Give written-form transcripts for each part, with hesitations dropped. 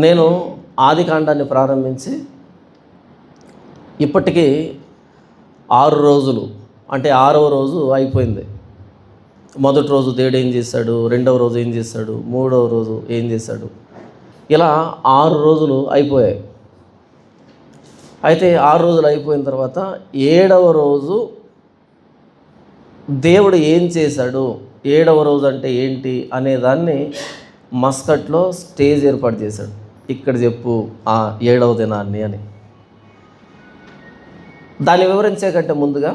నేను ఆదికాండాన్ని ప్రారంభించి ఇప్పటికీ 6 రోజులు, అంటే 6వ రోజు అయిపోయింది. మొదటి రోజు దేవుడు ఏం చేశాడు, రెండవ రోజు ఏం చేశాడు, మూడవ రోజు ఏం చేశాడు, ఇలా 6 రోజులు అయిపోయాయి. అయితే 6 రోజులు అయిపోయిన తర్వాత 7వ రోజు దేవుడు ఏం చేశాడు, 7వ రోజు అంటే ఏంటి అనేదాన్ని మస్కట్లో స్టేజ్ ఏర్పాటు చేశాడు. ఇక్కడ చెప్పు ఆ 7వ దినాన్ని అని. దాన్ని వివరించే కంటే ముందుగా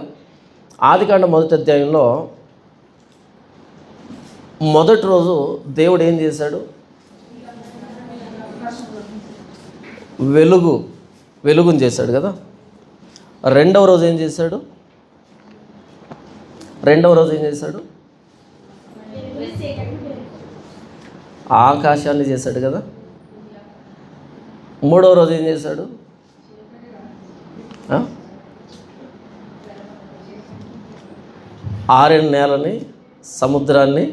ఆదికాండం మొదటి అధ్యాయంలో మొదటి రోజు దేవుడు ఏం చేశాడు, వెలుగుని చేశాడు కదా. రెండవ రోజు ఏం చేశాడు, ఆకాశాన్ని చేశాడు కదా. మూడవ రోజు ఏం చేశాడు, ఆరిన నేలని, సముద్రాన్ని,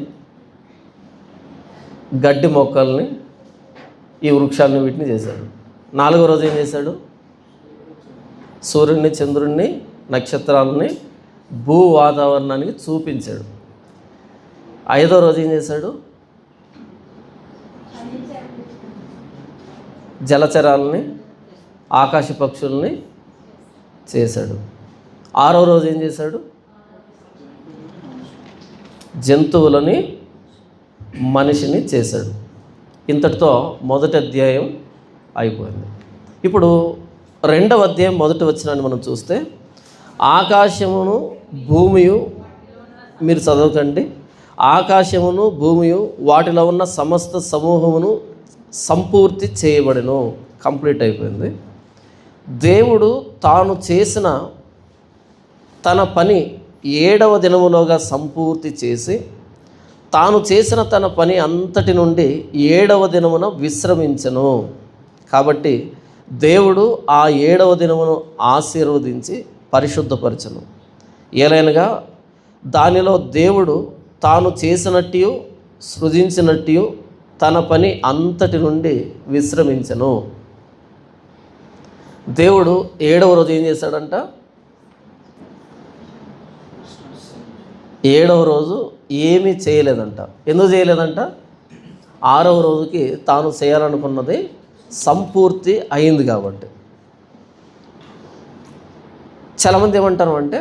గడ్డి మొక్కల్ని, ఈ వృక్షాలను, వీటిని చేశాడు. 4వ రోజు ఏం చేశాడు, సూర్యుడిని, చంద్రుడిని, నక్షత్రాలని, భూ వాతావరణానికి చూపించాడు. 5వ రోజు ఏం చేశాడు, జలచరాలని, ఆకాశ పక్షుల్ని చేశాడు. 6వ రోజు ఏం చేశాడు, జంతువులని, మనిషిని చేశాడు. ఇంతటితో మొదటి అధ్యాయం అయిపోయింది. ఇప్పుడు 2వ అధ్యాయం మొదటి వచనాన్ని మనం చూస్తే, ఆకాశమును భూమియు, మీరు చదవకండి, ఆకాశమును భూమియు వాటిలో ఉన్న సమస్త సమూహమును సంపూర్తి చేయబడెను. కంప్లీట్ అయిపోయింది. దేవుడు తాను చేసిన తన పని 7వ దినములోగా సంపూర్తి చేసి, తాను చేసిన తన పని అంతటి నుండి 7వ దినమున విశ్రమించెను. కాబట్టి దేవుడు ఆ 7వ దినమును ఆశీర్వదించి పరిశుద్ధపరచను. ఏలైనగా దానిలో దేవుడు తాను చేసినట్టు, సృజించినట్టు తన పని అంతటి నుండి విశ్రమించెను. దేవుడు 7వ రోజు ఏం చేశాడంట, 7వ రోజు ఏమీ చేయలేదంట. ఎందుకు చేయలేదంట, 6వ రోజుకి తాను చేయాలనుకున్నది సంపూర్తి అయింది కాబట్టి. చాలామంది ఏమంటారు అంటే,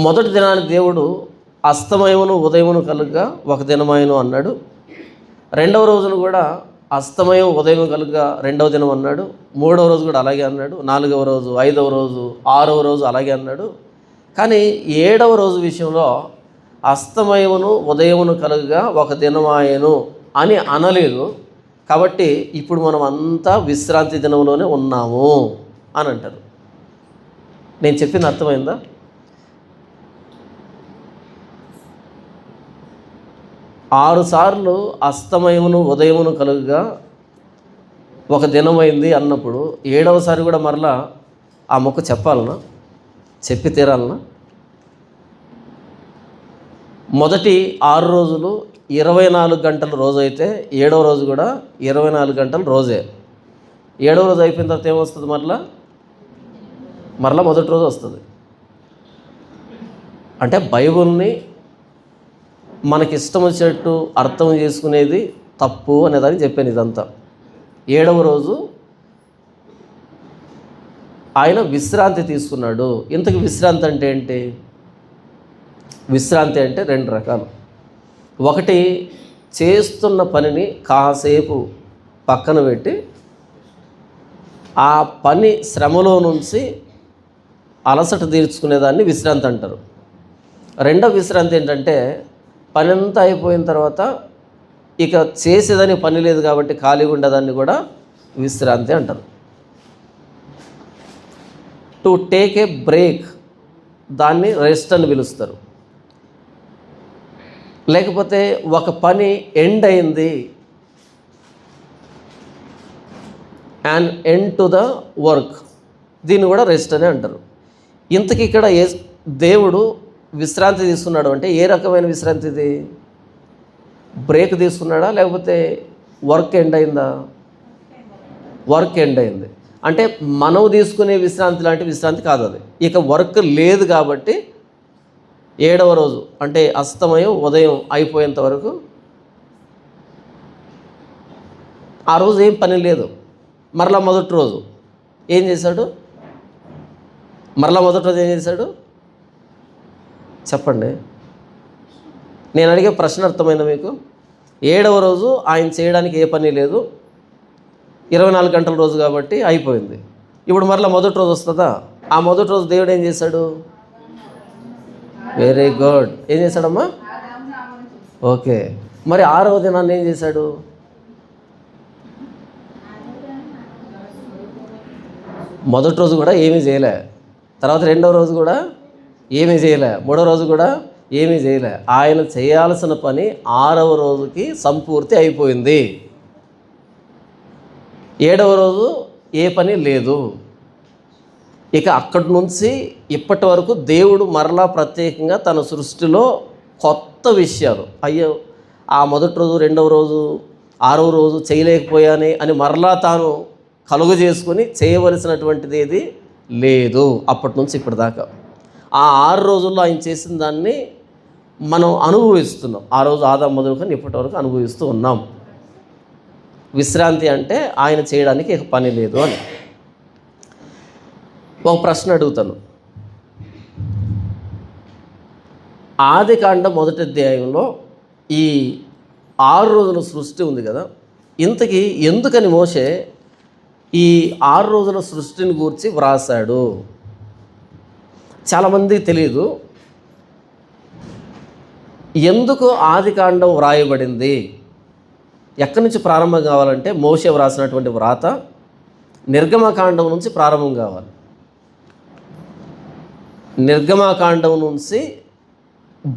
మొదటి దినానికి దేవుడు అస్తమయమును ఉదయమును కలుగ్గా ఒక దినమాయను అన్నాడు. 2వ రోజును కూడా అస్తమయం ఉదయం కలుగ్గా 2వ దినం అన్నాడు. 3వ రోజు కూడా అలాగే అన్నాడు. 4వ రోజు, 5వ రోజు, 6వ రోజు అలాగే అన్నాడు. కానీ 7వ రోజు విషయంలో అస్తమయమును ఉదయమును కలుగ్గా ఒక దినమాయను అని అనలేదు. కాబట్టి ఇప్పుడు మనం అంతా విశ్రాంతి దినంలోనే ఉన్నాము అని అంటారు. నేను చెప్పింది అర్థమైందా? ఆరు సార్లు అస్తమయమును ఉదయమును కలుగుగా ఒక దినమైంది అన్నప్పుడు 7వసారి కూడా మరలా ఆ మొక్క చెప్పాలనా, చెప్పి తీరాలనా? మొదటి 6 రోజులు 24 గంటల రోజు అయితే 7వ రోజు కూడా 24 గంటల రోజే. 7వ రోజు అయిపోయిన తర్వాత ఏమొస్తుంది, మరలా మొదటి రోజు వస్తుంది. అంటే బైబిల్ని మనకి ఇష్టం వచ్చినట్టు అర్థం చేసుకునేది తప్పు అనేదాన్ని చెప్పాను. ఇదంతా 7వ రోజు ఆయన విశ్రాంతి తీసుకున్నాడు. ఇంతకు విశ్రాంతి అంటే ఏంటి? విశ్రాంతి అంటే 2 రకాలు. ఒకటి, చేస్తున్న పనిని కాసేపు పక్కన పెట్టి ఆ పని శ్రమలో నుంచి అలసట తీర్చుకునేదాన్ని విశ్రాంతి అంటారు. రెండవ విశ్రాంతి ఏంటంటే, పని అంతా అయిపోయిన తర్వాత ఇక చేసేదని పని లేదు కాబట్టి ఖాళీగా ఉండేదాన్ని కూడా విశ్రాంతి అంటారు. టు టేక్ ఏ బ్రేక్, దాన్ని రెస్ట్ అని పిలుస్తారు. లేకపోతే ఒక పని ఎండ్ అయింది, and end to the work, దీన్ని కూడా రెస్ట్ అని అంటారు. ఇంతకి ఇక్కడ దేవుడు విశ్రాంతి తీసుకున్నాడు అంటే ఏ రకమైన విశ్రాంతి ఇది? బ్రేక్ తీసుకున్నాడా, లేకపోతే వర్క్ ఎండ్ అయిందా? వర్క్ ఎండ్ అయింది. అంటే మనం తీసుకునే విశ్రాంతి లాంటి విశ్రాంతి కాదు అది. ఇక వర్క్ లేదు కాబట్టి 7వ రోజు అంటే అస్తమయం ఉదయం అయిపోయేంత వరకు ఆ రోజు ఏం పని లేదు. మరలా మొదటి రోజు ఏం చేశాడు? చెప్పండి. నేను అడిగే ప్రశ్న అర్థమైందా మీకు? 7వ రోజు ఆయన చేయడానికి ఏ పని లేదు, 24 గంటల రోజు కాబట్టి అయిపోయింది. ఇప్పుడు మరలా మొదటి రోజు వస్తుందా? ఆ మొదటి రోజు దేవుడు ఏం చేశాడు? Very good. ఏం చేశాడమ్మా? ఓకే. మరి 6వ దినాన్ని ఏం చేశాడు? మొదటి రోజు కూడా ఏమీ చేయలే, తర్వాత 2వ రోజు కూడా ఏమీ చేయలే, 3వ రోజు కూడా ఏమీ చేయలే. ఆయన చేయాల్సిన పని 6వ రోజుకి సంపూర్తి అయిపోయింది. 7వ రోజు ఏ పని లేదు. ఇక అక్కడి నుంచి ఇప్పటి వరకు దేవుడు మరలా ప్రత్యేకంగా తన సృష్టిలో కొత్త విషయాలు, అయ్యో ఆ మొదటి రోజు 2వ రోజు 6వ రోజు చేయలేకపోయానే అని మరలా తాను కలుగు చేసుకొని చేయవలసినటువంటిది ఏది లేదు అప్పటి నుంచి ఇప్పటిదాకా. ఆ 6 రోజుల్లో ఆయన చేసిన దాన్ని మనం అనుభవిస్తున్నాం. ఆ రోజు ఆదాము మొదలుకొని ఇప్పటి వరకు అనుభవిస్తూ ఉన్నాం. విశ్రాంతి అంటే ఆయన చేయడానికి ఇక పని లేదు అని. ఒక ప్రశ్న అడుగుతాను. ఆదికాండం 1వ అధ్యాయంలో ఈ 6 రోజుల సృష్టి ఉంది కదా, ఇంతకీ ఎందుకని మోషే ఈ 6 రోజుల సృష్టిని గూర్చి వ్రాసాడు? చాలామందికి తెలియదు. ఎందుకు ఆదికాండం వ్రాయబడింది? ఎక్కడి నుంచి ప్రారంభం కావాలంటే మోషే వ్రాసినటువంటి వ్రాత నిర్గమకాండం నుంచి ప్రారంభం కావాలి. నిర్గమకాండం నుంచి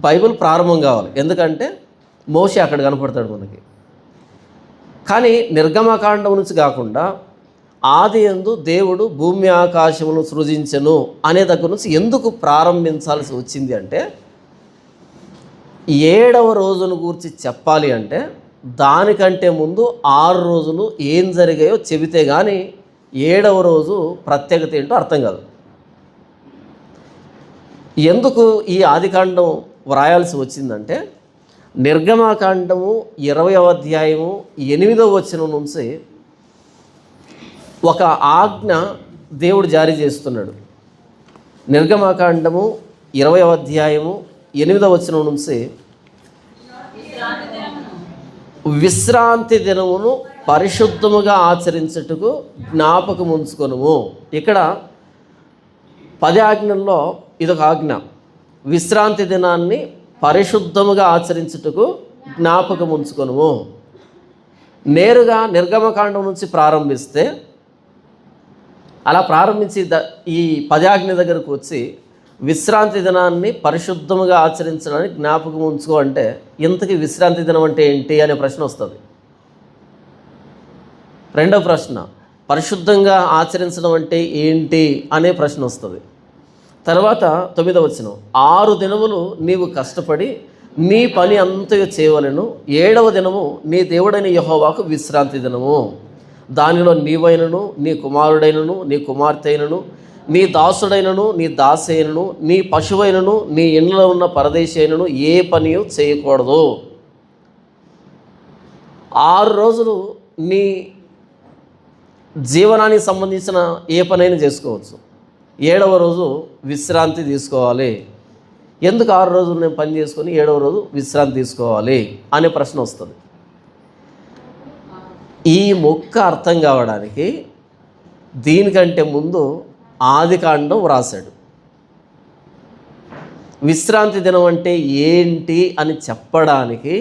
బైబిల్ ప్రారంభం కావాలి. ఎందుకంటే మోషే అక్కడ కనపడతాడు మనకి. కానీ నిర్గమకాండం నుంచి కాకుండా ఆది యందు దేవుడు భూమి ఆకాశములను సృజించెను అనే దగ్గర నుంచి ఎందుకు ప్రారంభించాల్సి వచ్చింది అంటే, 7వ రోజును గురించి చెప్పాలి అంటే దానికంటే ముందు 6 రోజులు ఏం జరిగాయో చెబితే కానీ 7వ రోజు ప్రత్యేకత ఏంటో అర్థం కాదు. ఎందుకు ఈ ఆదికాండం వ్రాయాల్సి వచ్చిందంటే, నిర్గమకాండము 20వ అధ్యాయము 8వ వచనం నుంచి ఒక ఆజ్ఞ దేవుడు జారీ చేస్తున్నాడు. నిర్గమకాండము 20వ అధ్యాయము 8వ వచనం నుంచి విశ్రాంతి దినమును పరిశుద్ధముగా ఆచరించుటకు జ్ఞాపకం ఉంచుకొనుము. ఇక్కడ 10 ఆజ్ఞల్లో ఇదొక ఆజ్ఞ. విశ్రాంతి దినాన్ని పరిశుద్ధముగా ఆచరించుటకు జ్ఞాపకం ఉంచుకొనుము. నేరుగా నిర్గమకాండం నుంచి ప్రారంభిస్తే, అలా ప్రారంభించి ఈ 10 ఆజ్ఞ దగ్గరకు వచ్చి విశ్రాంతి దినాన్ని పరిశుద్ధముగా ఆచరించడానికి జ్ఞాపకం ఉంచుకో అంటే, ఇంతకీ విశ్రాంతి దినం అంటే ఏంటి అనే ప్రశ్న వస్తుంది. రెండవ ప్రశ్న, పరిశుద్ధంగా ఆచరించడం అంటే ఏంటి అనే ప్రశ్న వస్తుంది. తర్వాత 9వ వచనం, 6 దినములు నీవు కష్టపడి నీ పని అంతయు చేయవలెను, 7వ దినము నీ దేవుడైన యెహోవాకు విశ్రాంతి దినము. దానిలో నీవైనను నీ కుమారుడైనను నీ కుమార్తె అయినను నీ దాసుడైనను నీ దాసి అయినను నీ పశువైనను నీ ఇంట్లో ఉన్న పరదేశి అయినను ఏ పని చేయకూడదు. 6 రోజులు నీ జీవనానికి సంబంధించిన ఏ పనైనా చేసుకోవచ్చు. 7వ రోజు విశ్రాంతి తీసుకోవాలి. ఎందుకు 6 రోజులు నేను పని చేసుకొని 7వ రోజు విశ్రాంతి తీసుకోవాలి అనే ప్రశ్న వస్తుంది. ఈ మొక్క అర్థం కావడానికి దీనికంటే ముందు ఆదికాండం వ్రాసాడు. విశ్రాంతి దినం అంటే ఏంటి అని చెప్పడానికి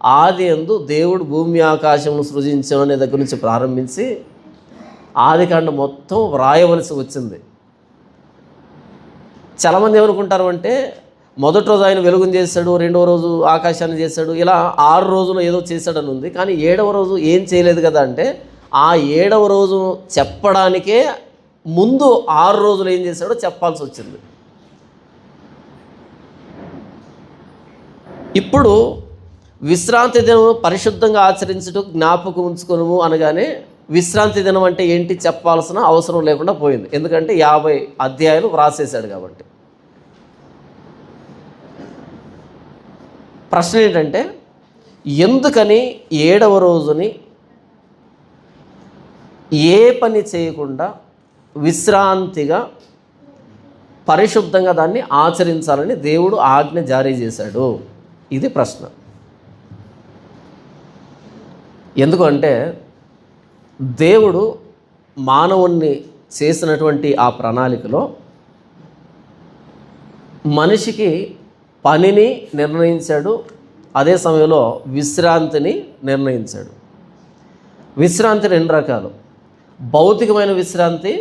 ఆది యందు దేవుడు భూమి ఆకాశమును సృజించడం అనే దగ్గర నుంచి ప్రారంభించి ఆదికాండం మొత్తం వ్రాయవలసి వచ్చింది. చాలామంది ఏమనుకుంటారు అంటే, మొదటి రోజు ఆయన వెలుగుని చేశాడు, 2వ రోజు ఆకాశాన్ని చేశాడు, ఇలా 6 రోజులు ఏదో చేశాడని ఉంది. కానీ 7వ రోజు ఏం చేయలేదు కదా అంటే, ఆ 7వ రోజు చెప్పడానికే ముందు 6 రోజులు ఏం చేశాడో చెప్పాల్సి వచ్చింది. ఇప్పుడు విశ్రాంతి దినము పరిశుద్ధంగా ఆచరించడం జ్ఞాపకం ఉంచుకొనుము అనగానే విశ్రాంతి దినం అంటే ఏంటి చెప్పాల్సిన అవసరం లేకుండా పోయింది. ఎందుకంటే 50 అధ్యాయాలు వ్రాసేశాడు కాబట్టి. ప్రశ్న ఏంటంటే, ఎందుకని 7వ రోజుని ఏ పని చేయకుండా విశ్రాంతిగా పరిశుద్ధంగా దాన్ని ఆచరించాలని దేవుడు ఆజ్ఞ జారీ చేశాడు? ఇది ప్రశ్న. ఎందుకంటే దేవుడు మానవుణ్ణి చేసినటువంటి ఆ ప్రణాళికలో మనిషికి పనిని నిర్ణయించాడు, అదే సమయంలో విశ్రాంతిని నిర్ణయించాడు. విశ్రాంతి 2 రకాలు: భౌతికమైన విశ్రాంతి,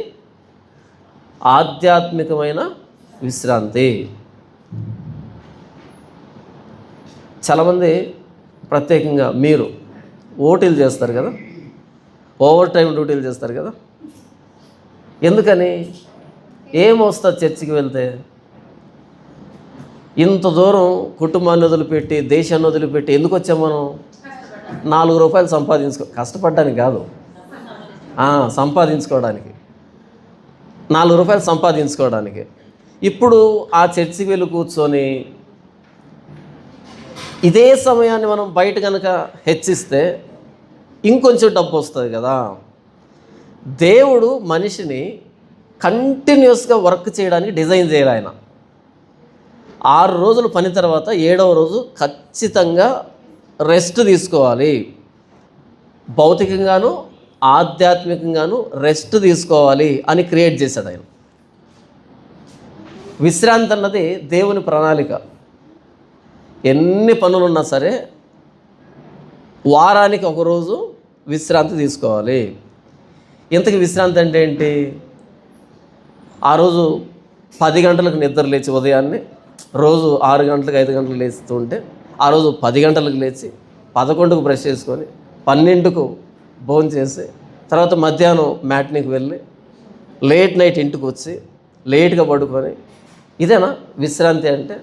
ఆధ్యాత్మికమైన విశ్రాంతి. చాలామంది, ప్రత్యేకంగా మీరు ఓటీలు చేస్తారు కదా, ఓవర్ టైం డ్యూటీలు చేస్తారు కదా. ఎందుకని? ఏమొస్తుంది చర్చికి వెళ్తే? ఇంత దూరం కుటుంబాన్ని వదిలిపెట్టి, దేశాన్ని వదిలిపెట్టి ఎందుకు వచ్చాం మనం? 4 రూపాయలు కష్టపడడానికి కాదు, సంపాదించుకోవడానికి. 4 రూపాయలు సంపాదించుకోవడానికి. ఇప్పుడు ఆ చర్చికి వెళ్ళి కూర్చొని ఇదే సమయాన్ని మనం బయట కనుక హెచ్చిస్తే ఇంకొంచెం డబ్బు వస్తుంది కదా. దేవుడు మనిషిని కంటిన్యూస్గా వర్క్ చేయడానికి డిజైన్ చేయాలి. ఆయన 6 రోజులు పని తర్వాత 7వ రోజు ఖచ్చితంగా రెస్ట్ తీసుకోవాలి. భౌతికంగాను ఆధ్యాత్మికంగాను రెస్ట్ తీసుకోవాలి అని క్రియేట్ చేశాడు ఆయన. విశ్రాంతి అన్నది దేవుని ప్రణాళిక. ఎన్ని పనులున్నా సరే వారానికి 1 రోజు విశ్రాంతి తీసుకోవాలి. ఇంతకీ విశ్రాంతి అంటే ఏంటి? ఆ రోజు 10 గంటలకు నిద్ర లేచి ఉదయాన్నే, రోజు 6 గంటలకు 5 గంటలకు లేస్తూ ఉంటే ఆ రోజు 10 గంటలకు లేచి 11కు బ్రష్ చేసుకొని 12కు భోజనం చేసి తర్వాత మధ్యాహ్నం మ్యాట్నీకి వెళ్ళి లేట్ నైట్ ఇంటికి వచ్చి లేట్గా పడుకొని, ఇదేనా విశ్రాంతి అంటే?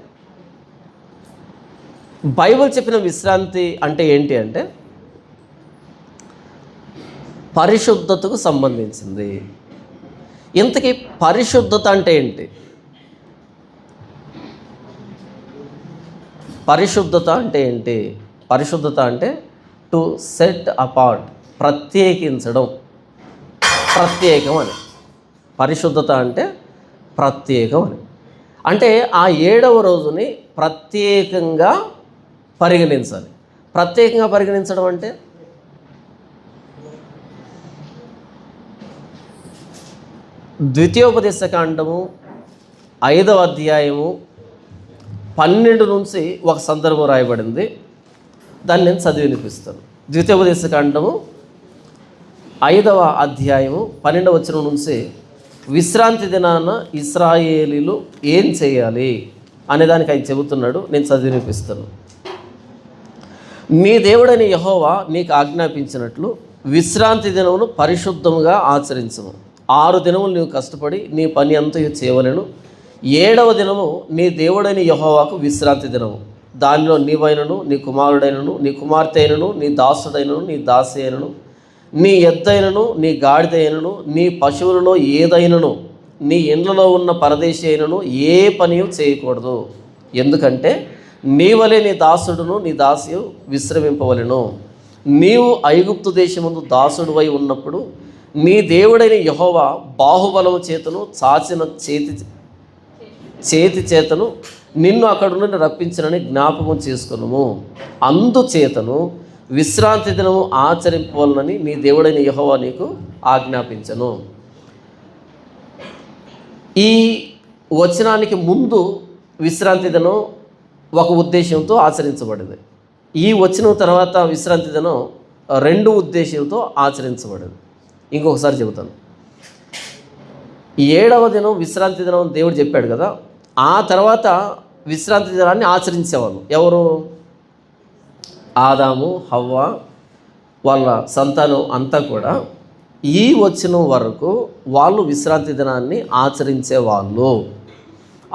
బైబిల్ చెప్పిన విశ్రాంతి అంటే ఏంటి అంటే పరిశుద్ధతకు సంబంధించింది. ఇంతకీ పరిశుద్ధత అంటే ఏంటి? పరిశుద్ధత అంటే ఏంటి? పరిశుద్ధత అంటే టు సెట్ అపార్ట్, ప్రత్యేకించడం, ప్రత్యేకం అని. పరిశుద్ధత అంటే ప్రత్యేకం అని. అంటే ఆ 7వ రోజుని ప్రత్యేకంగా పరిగణించాలి. ప్రత్యేకంగా పరిగణించడం అంటే ద్వితీయోపదేశకాండము 5వ అధ్యాయము 12 నుంచి ఒక సందర్భం రాయబడింది. దాన్ని నేను చదివి వినిపిస్తాను. ద్వితీయోపదేశకాండము 5వ అధ్యాయము 12వ వచనం నుంచి విశ్రాంతి దినాన ఇశ్రాయేలీలు ఏం చేయాలి అనే దానికి ఆయన చెబుతున్నాడు. నేను చదివి వినిపిస్తాను. నీ దేవుడని యెహోవా నీకు ఆజ్ఞాపించినట్లు విశ్రాంతి దినమును పరిశుద్ధముగా ఆచరించుము. 6 దినములు నీవు కష్టపడి నీ పని అంతయు చేయవలెను. 7వ దినము నీ దేవుడైన యెహోవాకు విశ్రాంతి దినము. దానిలో నీవైనను, నీ కుమారుడైనను, నీ కుమార్తె అయినను, నీ దాసుడైనను, నీ దాసి అయినను, నీ ఎద్దైనను, నీ గాడిదైనను, నీ పశువులలో ఏదైనను, నీ ఇండ్లలో ఉన్న పరదేశి అయినను ఏ పనియు చేయకూడదు. ఎందుకంటే నీ వలె నీ దాసుడును నీ దాసియు విశ్రమింపవలెను. నీవు ఐగుప్తు దేశమందు దాసుడువై ఉన్నప్పుడు నీ దేవుడైన యెహోవా బాహుబలము చేతను చాచిన చేతి చేతను నిన్ను అక్కడి నుండి రప్పించనని జ్ఞాపకం చేసుకున్నాము. అందుచేతను విశ్రాంతి దినము ఆచరింపవలనని నీ దేవుడైన యెహోవా నీకు ఆజ్ఞాపించను. ఈ వచనానికి ముందు విశ్రాంతి దినం ఒక ఉద్దేశంతో ఆచరించబడింది. ఈ వచనం తర్వాత విశ్రాంతి దినం 2 ఉద్దేశంతో ఆచరించబడింది. ఇంకొకసారి చెబుతాను. 7వ దినం విశ్రాంతి దినం దేవుడు చెప్పాడు కదా. ఆ తర్వాత విశ్రాంతి దినాన్ని ఆచరించేవాళ్ళు ఎవరు? ఆదాము, హవ్వ, వాళ్ళ సంతానం అంతా కూడా ఈ వచనం వరకు వాళ్ళు విశ్రాంతి దినాన్ని ఆచరించేవాళ్ళు.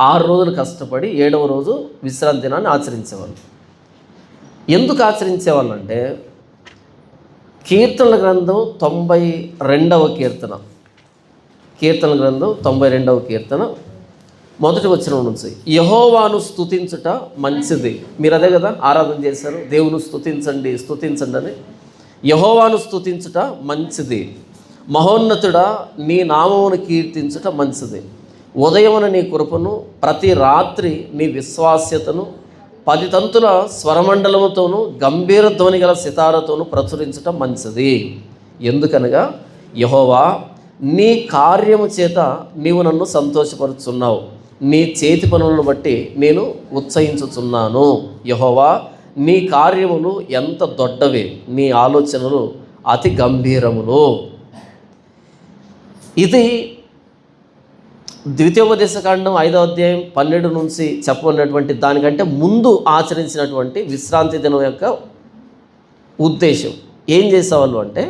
6 రోజులు కష్టపడి 7వ రోజు విశ్రాంతి దినాన్ని ఆచరించేవాళ్ళు. ఎందుకు ఆచరించేవాళ్ళంటే కీర్తనల గ్రంథం 92వ కీర్తన, కీర్తనల గ్రంథం 92వ కీర్తన మొదటి వచనం నుంచి, యెహోవాను స్తుతించుట మంచిది. మీరు అదే కదా ఆరాధన చేశారు, దేవుని స్తుతించండి స్తుతించండి అని. యెహోవాను స్తుతించుట మంచిది, మహోన్నతుడా నీ నామమును కీర్తించుట మంచిది. ఉదయమున నీ కృపను, ప్రతి రాత్రి నీ విశ్వాస్యతను 10 తంతుల స్వరమండలముతోనూ గంభీర ధ్వని గల సితారతోనూ ప్రచురించటం మంచిది. ఎందుకనగా యెహోవా నీ కార్యము చేత నీవు నన్ను సంతోషపరుచున్నావు, నీ చేతి పనులను బట్టి నేను ఉత్సహించుచున్నాను. యెహోవా నీ కార్యములు ఎంత దొడ్డవి, నీ ఆలోచనలు అతి గంభీరములు. ఇది ద్వితీయోపదేశకాండం 5వ అధ్యాయం 12 నుంచి చెప్పబడినటువంటి దానికంటే ముందు ఆచరించినటువంటి విశ్రాంతి దినం యొక్క ఉద్దేశం. ఏం చేసేవాళ్ళు అంటే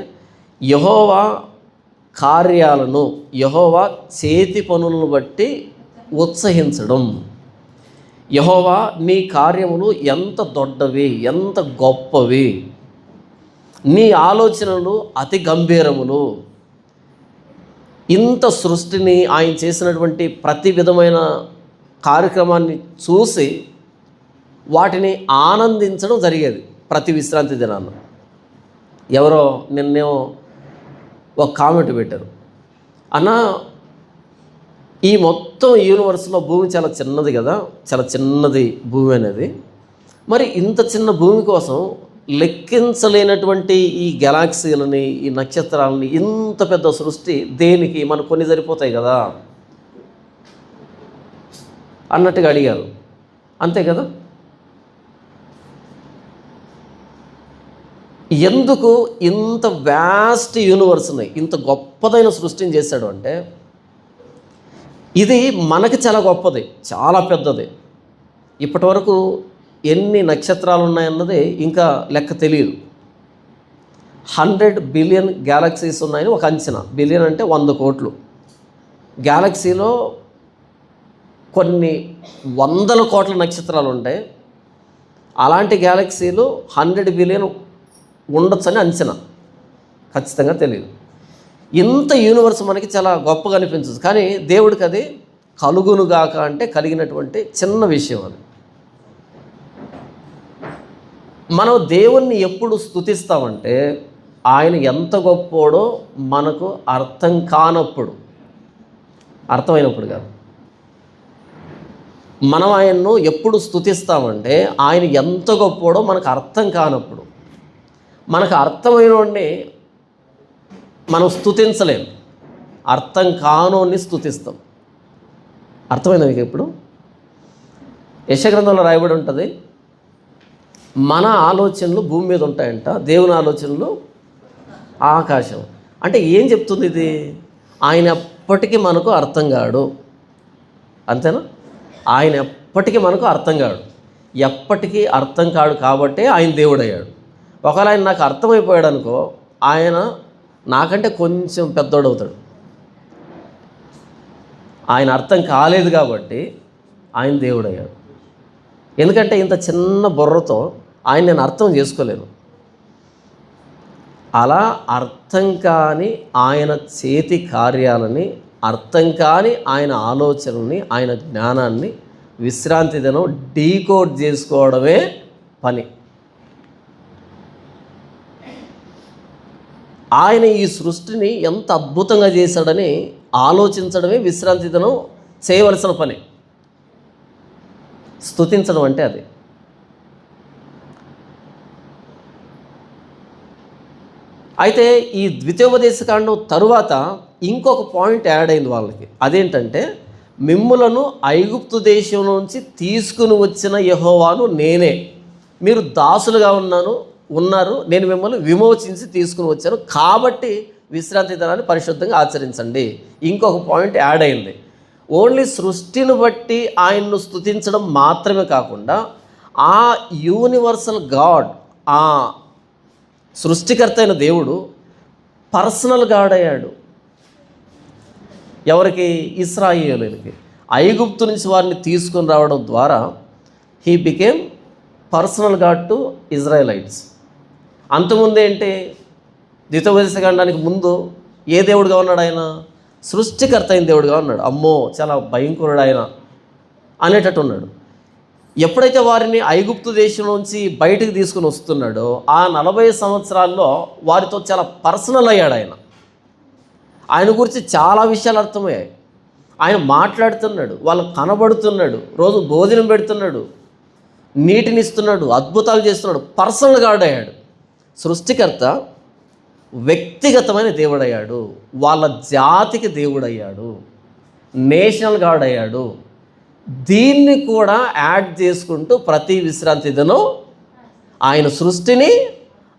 యెహోవా కార్యాలను, యెహోవా చేతి పనులను బట్టి ఉత్సహించడం. యెహోవా నీ కార్యములు ఎంత దొడ్డవి, ఎంత గొప్పవి, నీ ఆలోచనలు అతి గంభీరములు. ఇంత సృష్టిని, ఆయన చేసినటువంటి ప్రతి విధమైన కార్యక్రమాన్ని చూసి వాటిని ఆనందించడం జరిగేది ప్రతి విశ్రాంతి దినాన్న. ఎవరో నిన్నేమో ఒక కామెంట్ పెట్టారు, అన్న ఈ మొత్తం యూనివర్స్లో భూమి చాలా చిన్నది కదా, చాలా చిన్నది భూమి అనేది, మరి ఇంత చిన్న భూమి కోసం లెక్కించలేనటువంటి ఈ గెలాక్సీలని, ఈ నక్షత్రాలని, ఇంత పెద్ద సృష్టి దేనికి, మనకు కొన్ని సరిపోతాయి కదా అన్నట్టుగా అడిగారు. అంతే కదా. ఎందుకు ఇంత వ్యాస్ట్ యూనివర్స్ని, ఇంత గొప్పదైన సృష్టిని చేశాడు అంటే ఇది మనకి చాలా గొప్పది, చాలా పెద్దది. ఇప్పటి వరకు ఎన్ని నక్షత్రాలు ఉన్నాయన్నది ఇంకా లెక్క తెలియదు. 100 బిలియన్ గ్యాలక్సీస్ ఉన్నాయని ఒక అంచనా. బిలియన్ అంటే 100 కోట్లు. గ్యాలక్సీలో కొన్ని 100 కోట్ల నక్షత్రాలు ఉంటాయి. అలాంటి గ్యాలక్సీలు 100 బిలియన్ ఉండొచ్చని అంచనా, ఖచ్చితంగా తెలియదు. ఇంత యూనివర్స్ మనకి చాలా గొప్పగా అనిపించదు, కానీ దేవుడికి అది కలుగునుగాక అంటే కలిగినటువంటి చిన్న విషయం. అది మనం దేవుణ్ణి ఎప్పుడు స్తుతిస్తామంటే ఆయన ఎంత గొప్పోడో మనకు అర్థం కానప్పుడు, అర్థమైనప్పుడు కాదు. మనం ఆయన్ను ఎప్పుడు స్తుతిస్తామంటే ఆయన ఎంత గొప్పోడో మనకు అర్థం కానప్పుడు. మనకు అర్థమైనోడిని మనం స్తుతించలేం, అర్థం కానోడిని స్తుతిస్తాం. అర్థమైందా మీకు? ఇప్పుడు యెషయా గ్రంథంలో రాయబడి ఉంటుంది, మన ఆలోచనలు భూమి మీద ఉంటాయంట, దేవుని ఆలోచనలు ఆకాశం. అంటే ఏం చెప్తుంది ఇది? ఆయన ఎప్పటికీ మనకు అర్థం కాడు, అంతేనా? ఆయన ఎప్పటికీ మనకు అర్థం కాడు, ఎప్పటికీ అర్థం కాడు కాబట్టే ఆయన దేవుడు అయ్యాడు. ఒకవేళ ఆయన నాకు అర్థమైపోయాడు అనుకో, ఆయన నాకంటే కొంచెం పెద్దోడు అవుతాడు. ఆయన అర్థం కాలేదు కాబట్టి ఆయన దేవుడు అయ్యాడు. ఎందుకంటే ఇంత చిన్న బుర్రతో ఆయన నేను అర్థం చేసుకోలేను. అలా అర్థం కాని ఆయన చేతి కార్యాలని, అర్థం కాని ఆయన ఆలోచనల్ని, ఆయన జ్ఞానాన్ని విశ్రాంతి దినం డీకోడ్ చేసుకోవడమే పని. ఆయన ఈ సృష్టిని ఎంత అద్భుతంగా చేశాడని ఆలోచించడమే విశ్రాంతి దినం చేయవలసిన పని. స్తుతించడం అంటే అది. అయితే ఈ ద్వితీయోపదేశకాండం తరువాత ఇంకొక పాయింట్ యాడ్ అయింది వాళ్ళకి. అదేంటంటే, మిమ్ములను ఐగుప్తు దేశం నుంచి తీసుకుని వచ్చిన యెహోవాను నేనే, మీరు దాసులుగా ఉన్నారు, నేను మిమ్మల్ని విమోచించి తీసుకుని వచ్చాను, కాబట్టి విశ్రాంతి దినాన్ని పరిశుద్ధంగా ఆచరించండి. ఇంకొక పాయింట్ యాడ్ అయింది. ఓన్లీ సృష్టిని బట్టి ఆయన్ను స్తుతించడం మాత్రమే కాకుండా, ఆ యూనివర్సల్ గాడ్, ఆ సృష్టికర్త అయిన దేవుడు పర్సనల్ గాడ్ అయ్యాడు. ఎవరికి? ఇశ్రాయేలీయులకి. ఐగుప్తు నుంచి వారిని తీసుకొని రావడం ద్వారా he became personal God to Israelites. అంతకుముందు ఏంటి, ద్వితీయోపదేశకాండానికి ముందు ఏ దేవుడుగా ఉన్నాడు ఆయన? సృష్టికర్త అయిన దేవుడుగా ఉన్నాడు. అమ్మో చాలా భయంకరుడు ఆయన అనేటట్టు ఉన్నాడు. ఎప్పుడైతే వారిని ఐగుప్తు దేశంలోంచి బయటికి తీసుకుని వస్తున్నాడో ఆ 40 సంవత్సరాల్లో వారితో చాలా పర్సనల్ అయ్యాడు ఆయన. ఆయన గురించి చాలా విషయాలు అర్థమయ్యాయి. ఆయన మాట్లాడుతున్నాడు, వాళ్ళకు కనబడుతున్నాడు, రోజు భోజనం పెడుతున్నాడు, నీటిని ఇస్తున్నాడు, అద్భుతాలు చేస్తున్నాడు. పర్సనల్ గాడ్ అయ్యాడు. సృష్టికర్త వ్యక్తిగతమైన దేవుడయ్యాడు, వాళ్ళ జాతికి దేవుడయ్యాడు, నేషనల్ గాడ్ అయ్యాడు. దీన్ని కూడా యాడ్ చేసుకుంటూ ప్రతి విశ్రాంతి దినం ఆయన సృష్టిని,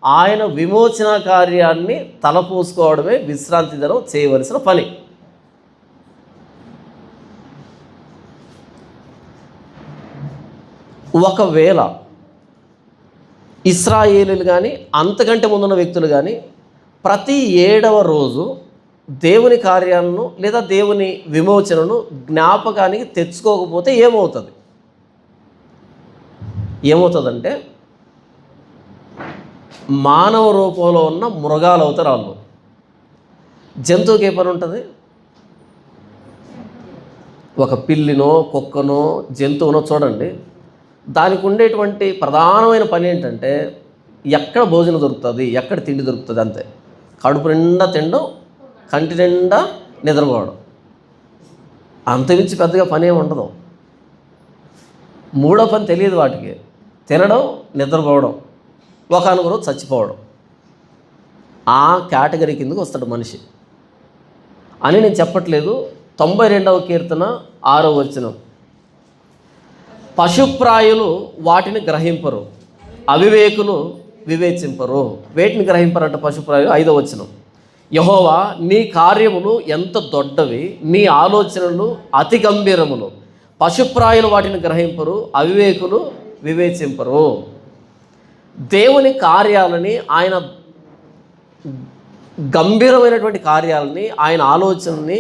ఆయన విమోచన కార్యాన్ని తలపోసుకోవడమే విశ్రాంతి దినం చేయవలసిన పని. ఒకవేళ ఇశ్రాయేలీలు కానీ అంతకంటే ముందున్న వ్యక్తులు కానీ ప్రతి 7వ రోజు దేవుని కార్యాలను లేదా దేవుని విమోచనను జ్ఞాపకానికి తెచ్చుకోకపోతే ఏమవుతుందంటే మానవ రూపంలో ఉన్న మృగాలు అవుతారు వాళ్ళు. జంతువుకి ఏ పని ఉంటుంది? ఒక పిల్లినో కుక్కనో జంతువునో చూడండి, దానికి ఉండేటువంటి ప్రధానమైన పని ఏంటంటే ఎక్కడ భోజనం దొరుకుతుంది, ఎక్కడ తిండి దొరుకుతుంది, అంతే. కడుపు నిండా తినడం, కంటి నిండా నిద్రపోవడం, అంతమించి పెద్దగా పని ఏమి ఉండదు. మూడో పని తెలియదు వాటికి, తినడం, నిద్రపోవడం, ఒకనొక రోజు చచ్చిపోవడం. ఆ కేటగిరీ కిందకు వస్తాడు మనిషి అని నేను చెప్పట్లేదు. 92వ కీర్తన 6వ వచనం, పశుప్రాయులు వాటిని గ్రహింపరు, అవివేకులు వివేచింపరు. వేటిని గ్రహింపరంట పశుప్రాయులు? 5వ వచనం, యెహోవా నీ కార్యములు ఎంత దొడ్డవి, నీ ఆలోచనలు అతి గంభీరములు. పశుప్రాయులు వాటిని గ్రహింపరు, అవివేకులు వివేచింపరు. దేవుని కార్యాలని, ఆయన గంభీరమైనటువంటి కార్యాలని, ఆయన ఆలోచనని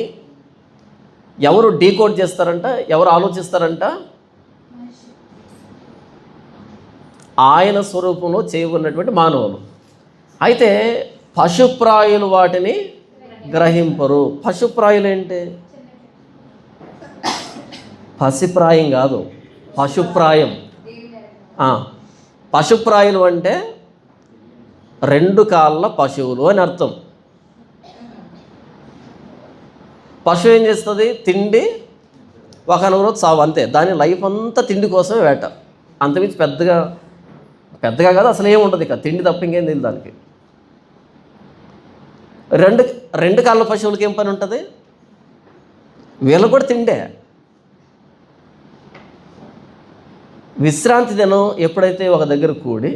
ఎవరు డీకోడ్ చేస్తారంట, ఎవరు ఆలోచిస్తారంట? ఆయన స్వరూపంలో చేయబడినటువంటి మానవులు. అయితే పశుప్రాయులు వాటిని గ్రహింపరు. పశుప్రాయులు ఏంటి? పసిప్రాయం కాదు, పశుప్రాయం. పశుప్రాయులు అంటే 2 కాళ్ళ పశువులు అని అర్థం. పశువు ఏం చేస్తుంది? తిండి, ఒకనొక రోజు సావు, అంతే. దాని లైఫ్ అంతా తిండి కోసమే వేట, అంతమించి పెద్దగా కాదు, అసలు ఏమి ఉండదు. ఇక తిండి తప్ప ఇంకేం తెలియదు దానికి. 2 కాళ్ళ పశువులకి ఏం పని ఉంటుంది? వీళ్ళు కూడా తిండే. విశ్రాంతి దినం ఎప్పుడైతే ఒక దగ్గర కూడి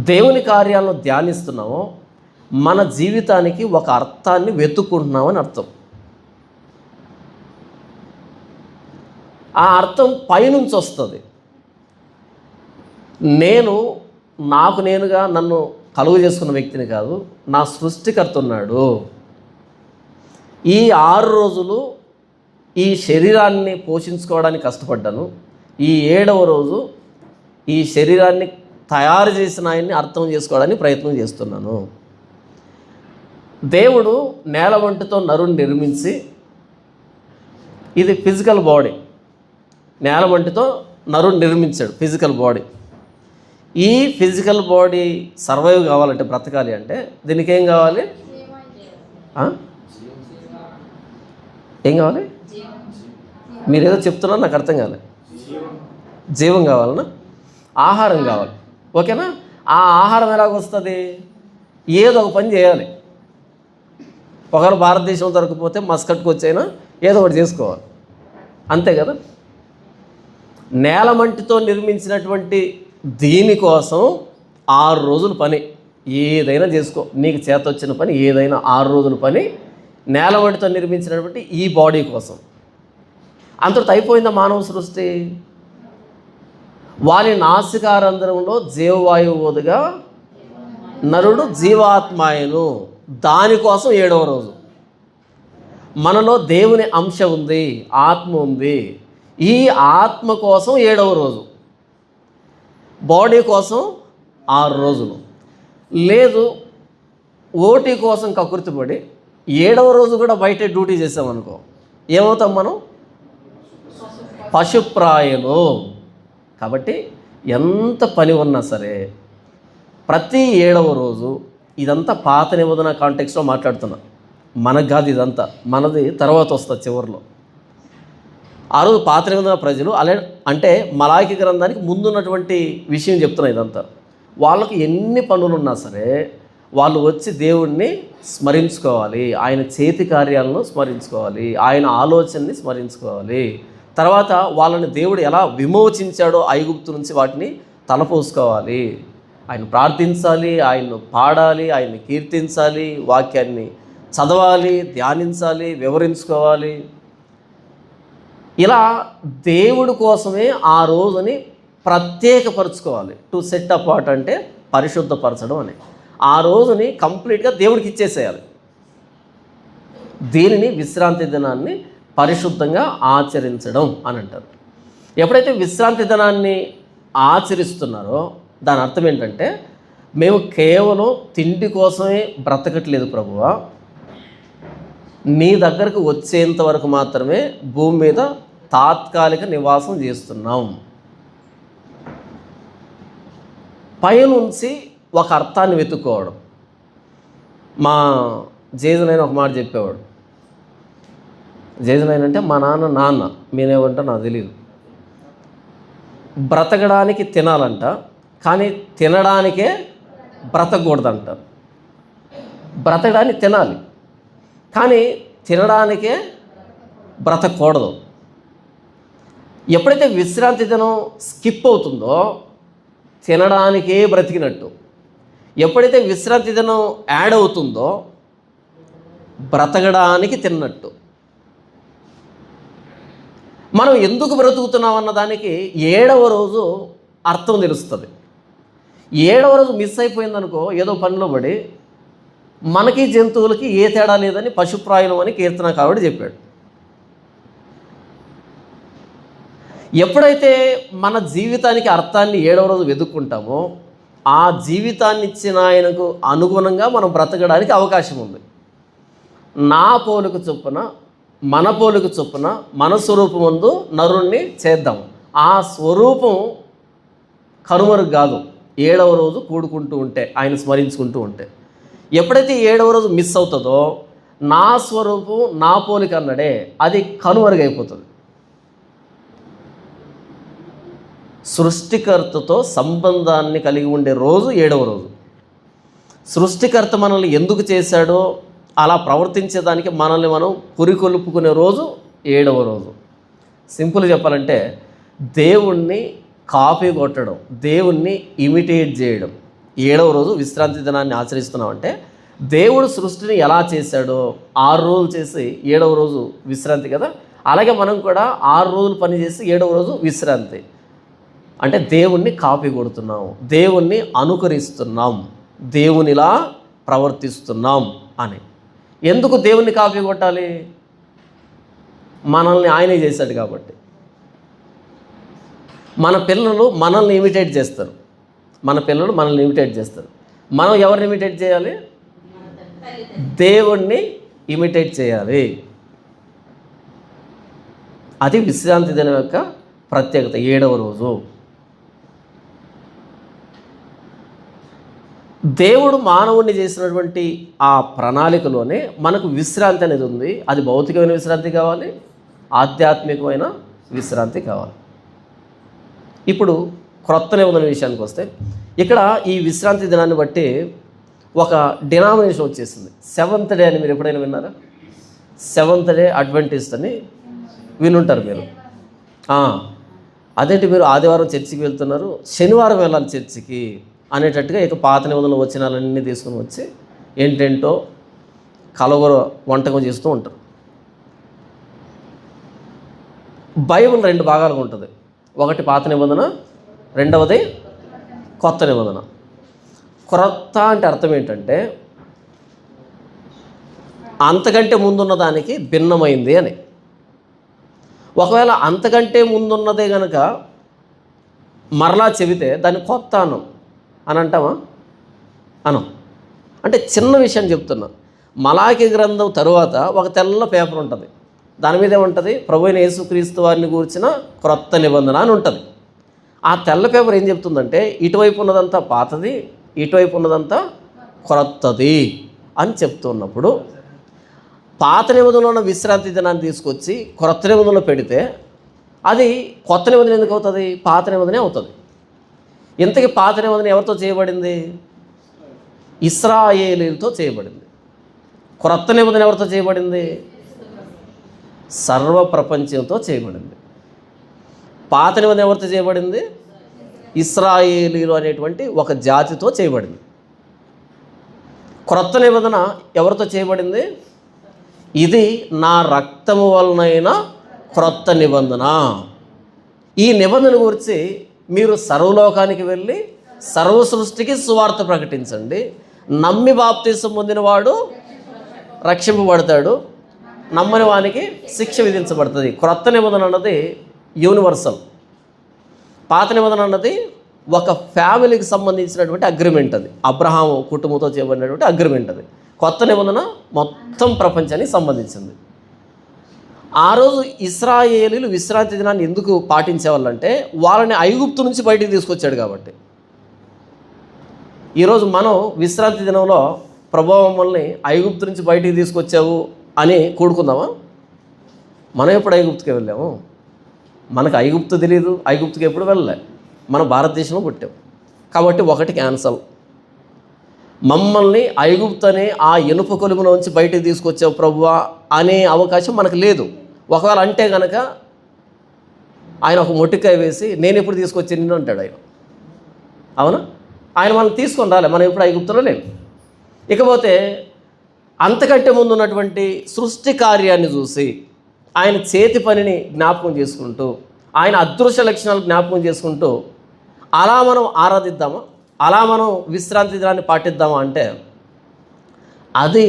దేవుని కార్యాలను ధ్యానిస్తున్నామో మన జీవితానికి ఒక అర్థాన్ని వెతుక్కుంటున్నామని అర్థం. ఆ అర్థం పైనుంచి వస్తుంది. నాకు నేనుగా నన్ను కలుగు చేసుకున్న వ్యక్తిని కాదు, నా సృష్టికర్త ఉన్నాడు. ఈ 6 రోజులు ఈ శరీరాన్ని పోషించుకోవడానికి కష్టపడ్డాను. ఈ 7వ రోజు ఈ శరీరాన్ని తయారు చేసిన ఆయన్ని అర్థం చేసుకోవడానికి ప్రయత్నం చేస్తున్నాను. దేవుడు నేల వంటితో నరుని నిర్మించి, ఇది ఫిజికల్ బాడీ, నేల వంటితో నరుని నిర్మించాడు ఫిజికల్ బాడీ. ఈ ఫిజికల్ బాడీ సర్వైవ్ కావాలంటే, బ్రతకాలి అంటే దీనికి ఏం కావాలి? ఏం కావాలి? మీరేదో చెప్తున్నారు, నాకు అర్థం కాలే. జీవం కావాలన్నా? ఆహారం కావాలి, ఓకేనా? ఆ ఆహారం ఎలాగొస్తుంది? ఏదో ఒక పని చేయాలి. ఒకరు భారతదేశం దొరకపోతే మస్కట్కి వచ్చైనా ఏదో ఒకటి చేసుకోవాలి, అంతే కదా? నేల మంటితో నిర్మించినటువంటి దీనికోసం 6 రోజుల పని. ఏదైనా చేసుకో, నీకు చేతొచ్చిన పని ఏదైనా 6 రోజుల పని నేల మంటితో నిర్మించినటువంటి ఈ బాడీ కోసం. అంతటితో అయిపోయిందా మానవ సృష్టి? వారి నాసికారంధ్రంలో జీవవాయువు ఓదుగా నరుడు జీవాత్మాయను. దానికోసం 7వ రోజు. మనలో దేవుని అంశ ఉంది, ఆత్మ ఉంది. ఈ ఆత్మ కోసం 7వ రోజు. బాడీ కోసం 6 రోజులు. లేదు ఓటీ కోసం కకృతిపడి 7వ రోజు కూడా బయట డ్యూటీ చేసామనుకో, ఏమవుతాం మనం? పశుప్రాయులు. కాబట్టి ఎంత పని ఉన్నా సరే ప్రతి 7వ రోజు, ఇదంతా పాత నిబంధన కాంటెక్స్లో మాట్లాడుతున్నా, మనకు కాదు ఇదంతా, మనది తర్వాత వస్తుంది చివరిలో. ఆ రోజు పాత నిబంధన ప్రజలు అంటే మలాకి గ్రంథానికి ముందున్నటువంటి విషయం చెప్తున్నా. ఇదంతా వాళ్ళకి ఎన్ని పనులున్నా సరే వాళ్ళు వచ్చి దేవుణ్ణి స్మరించుకోవాలి, ఆయన చేతి కార్యాలను స్మరించుకోవాలి, ఆయన ఆలోచనని స్మరించుకోవాలి. తర్వాత వాళ్ళని దేవుడు ఎలా విమోచించాడో ఐగుప్తు నుంచి వాటిని తలపోసుకోవాలి, ఆయన ప్రార్థించాలి, ఆయన్ను పాడాలి, ఆయన్ని కీర్తించాలి, వాక్యాన్ని చదవాలి, ధ్యానించాలి, వివరించుకోవాలి. ఇలా దేవుడి కోసమే ఆ రోజుని ప్రత్యేకపరచుకోవాలి. టు సెట్ అపార్ట్ అంటే పరిశుద్ధపరచడం అని. ఆ రోజుని కంప్లీట్గా దేవుడికి ఇచ్చేసేయాలి. దీనిని విశ్రాంతి దినాన్ని పరిశుద్ధంగా ఆచరించడం అని అంటారు. ఎప్పుడైతే విశ్రాంతి దినాన్ని ఆచరిస్తున్నారో దాని అర్థం ఏంటంటే, మేము కేవలం తిండి కోసమే బ్రతకట్లేదు ప్రభువా, నీ దగ్గరకు వచ్చేంత వరకు మాత్రమే భూమి మీద తాత్కాలిక నివాసం చేస్తున్నాం. పైనుంచి ఒక అర్థాన్ని వెతుక్కోవడం. మా జేజనైన ఒక మాట చెప్పేవాడు. జేజనైన అంటే మా నాన్న, మీరేమంటా నాకు తెలియదు. బ్రతకడానికి తినాలంట, కానీ తినడానికే బ్రతకూడదంట. బ్రతకడానికి తినాలి, కానీ తినడానికే బ్రతకూడదు. ఎప్పుడైతే విశ్రాంతి దినం స్కిప్ అవుతుందో తినడానికే బ్రతికినట్టు. ఎప్పుడైతే విశ్రాంతి దినం యాడ్ అవుతుందో బ్రతకడానికి తిన్నట్టు. మనం ఎందుకు బ్రతుకుతున్నాం అన్న దానికి 7వ రోజు అర్థం తెలుస్తుంది. 7వ రోజు మిస్ అయిపోయిందనుకో, ఏదో పనిలో పడి, మనకి జంతువులకి ఏ తేడా లేదని పశుప్రాయులం అని కీర్తనకారుడు చెప్పాడు. ఎప్పుడైతే మన జీవితానికి అర్థాన్ని 7వ రోజు వెతుక్కుంటామో ఆ జీవితాన్ని ఇచ్చిన ఆయనకు అనుగుణంగా మనం బ్రతకడానికి అవకాశం ఉంది. నా పోలిక చొప్పున, మన పోలిక చొప్పున, మన స్వరూపమందు నరుణ్ణి చేద్దాం. ఆ స్వరూపం కనుమరుగు కాదు 7వ రోజు కూడుకుంటూ ఉంటే, ఆయన స్మరించుకుంటూ ఉంటే. ఎప్పుడైతే 7వ రోజు మిస్ అవుతుందో నా స్వరూపం నా పోలిక అన్నాడే, అది కనుమరుగైపోతుంది. సృష్టికర్తతో సంబంధాన్ని కలిగి ఉండే రోజు 7వ రోజు. సృష్టికర్త మనల్ని ఎందుకు చేశాడో అలా ప్రవర్తించేదానికి మనల్ని మనం పురికొల్పుకునే రోజు 7వ రోజు. సింపుల్ చెప్పాలంటే దేవుణ్ణి కాపీ కొట్టడం, దేవుణ్ణి ఇమిటేట్ చేయడం. 7వ రోజు విశ్రాంతి దినాన్ని ఆచరిస్తున్నామంటే దేవుడు సృష్టిని ఎలా చేశాడో 6 రోజులు చేసి 7వ రోజు విశ్రాంతి కదా, అలాగే మనం కూడా 6 రోజులు పని చేసి 7వ రోజు విశ్రాంతి. అంటే దేవుణ్ణి కాపీ కొడుతున్నాం, దేవుణ్ణి అనుకరిస్తున్నాం, దేవునిలా ప్రవర్తిస్తున్నాం అని. ఎందుకు దేవుణ్ణి కాపీ కొట్టాలి? మనల్ని ఆయనే చేశాడు కాబట్టి. మన పిల్లలు మనల్ని ఇమిటేట్ చేస్తారు, మనం ఎవరిని ఇమిటేట్ చేయాలి? దేవుణ్ణి ఇమిటేట్ చేయాలి. అది విశ్రాంతి దినం యొక్క ప్రత్యేకత. 7వ రోజు దేవుడు మానవుణ్ణి చేసినటువంటి ఆ ప్రణాళికలోనే మనకు విశ్రాంతి అనేది ఉంది. అది భౌతికమైన విశ్రాంతి కావాలి, ఆధ్యాత్మికమైన విశ్రాంతి కావాలి. ఇప్పుడు క్రొత్త నిబంధన విషయానికి వస్తే, ఇక్కడ ఈ విశ్రాంతి దినాన్ని బట్టి ఒక డినామినేషన్ వచ్చేసింది. 7th డే అని మీరు ఎప్పుడైనా విన్నారా? 7th డే అడ్వెంటిస్ట్ అని వినుంటారు మీరు. అదేంటి మీరు ఆదివారం చర్చికి వెళ్తున్నారు, శనివారం వెళ్ళాలి చర్చికి అనేటట్టుగా ఇక పాత నిబంధనలు వచనాలన్నీ తీసుకుని వచ్చి ఏంటేంటో కలవర వంటకం చేస్తూ ఉంటారు. బైబిల్ 2 భాగాలుగా ఉంటుంది. ఒకటి పాత నిబంధన, రెండవది కొత్త నిబంధన. క్రొత్త అంటే అర్థం ఏంటంటే అంతకంటే ముందున్న దానికి భిన్నమైంది అని. ఒకవేళ అంతకంటే ముందున్నదే కనుక మరలా చెబితే దాన్ని కొత్త అని అంటామా? అనం. అంటే చిన్న విషయం చెప్తున్నా. మలాకి గ్రంథం తరువాత ఒక తెల్ల పేపర్ ఉంటుంది. దాని మీద ఏముంటుంది? ప్రభువైన యేసుక్రీస్తు వారిని గూర్చిన క్రొత్త నిబంధన అని ఉంటుంది. ఆ తెల్ల పేపర్ ఏం చెప్తుందంటే ఇటువైపు ఉన్నదంతా పాతది, ఇటువైపు ఉన్నదంతా క్రొత్తది అని చెప్తున్నప్పుడు పాత నిబంధనలో ఉన్న విశ్రాంతి దినాన్ని తీసుకొచ్చి క్రొత్త నిబంధనలో పెడితే అది కొత్త నిబంధన ఎందుకు అవుతుంది? పాత నిబంధనే అవుతుంది. ఇంతకీ పాత నిబంధన ఎవరితో చేయబడింది? ఇశ్రాయేలీలతో చేయబడింది. క్రొత్త నిబంధన ఎవరితో చేయబడింది? సర్వ ప్రపంచంతో చేయబడింది. పాత నిబంధన ఎవరితో చేయబడింది? ఇశ్రాయేలీలు అనేటువంటి ఒక జాతితో చేయబడింది. క్రొత్త నిబంధన ఎవరితో చేయబడింది? ఇది నా రక్తము వలనైన క్రొత్త నిబంధన. ఈ నిబంధన గురించి మీరు సర్వలోకానికి వెళ్ళి సర్వ సృష్టికి సువార్త ప్రకటించండి. నమ్మి బాప్తీసం పొందినవాడు రక్షింపబడతాడు, నమ్మని వానికి శిక్ష విధించబడుతుంది. క్రొత్త నిబంధన అన్నది యూనివర్సల్. పాత నిబంధన అన్నది ఒక ఫ్యామిలీకి సంబంధించినటువంటి అగ్రిమెంట్. అది అబ్రహాము కుటుంబంతో చేయబడినటువంటి అగ్రిమెంట్. అది కొత్త నిబంధన మొత్తం ప్రపంచానికి సంబంధించింది. ఆ రోజు ఇశ్రాయేలీలు విశ్రాంతి దినాన్ని ఎందుకు పాటించేవాళ్ళంటే వాళ్ళని ఐగుప్తు నుంచి బయటికి తీసుకొచ్చాడు కాబట్టి. ఈరోజు మనం విశ్రాంతి దినంలో ప్రభువా మమ్మల్ని ఐగుప్తు నుంచి బయటికి తీసుకొచ్చావు అని కూడుకుందామా? మనం ఎప్పుడు ఐగుప్తుకి వెళ్ళాము? మనకు ఐగుప్తు తెలియదు, ఐగుప్తుకి ఎప్పుడు వెళ్ళలే. మన భారతదేశంలో పుట్టాం కాబట్టి ఒకటి క్యాన్సల్. మమ్మల్ని ఐగుప్తు అనే ఆ ఇనుప కొలుములో నుంచి బయటికి తీసుకొచ్చావు ప్రభువా అనే అవకాశం మనకు లేదు. ఒకవేళ అంటే కనుక ఆయన ఒక మొట్టికాయ వేసి నేను ఎప్పుడు తీసుకొచ్చి నిన్ను అంటాడు ఆయన. అవునా? ఆయన మనం తీసుకొని రాలే, మనం ఎప్పుడు ఐగుప్తులో లేవు. ఇకపోతే అంతకంటే ముందు ఉన్నటువంటి సృష్టి కార్యాన్ని చూసి ఆయన చేతి పనిని జ్ఞాపకం చేసుకుంటూ ఆయన అదృశ్య లక్షణాలు జ్ఞాపకం చేసుకుంటూ అలా మనం ఆరాధిద్దామా? అలా మనం విశ్రాంతి దినాన్ని పాటిద్దామా అంటే అది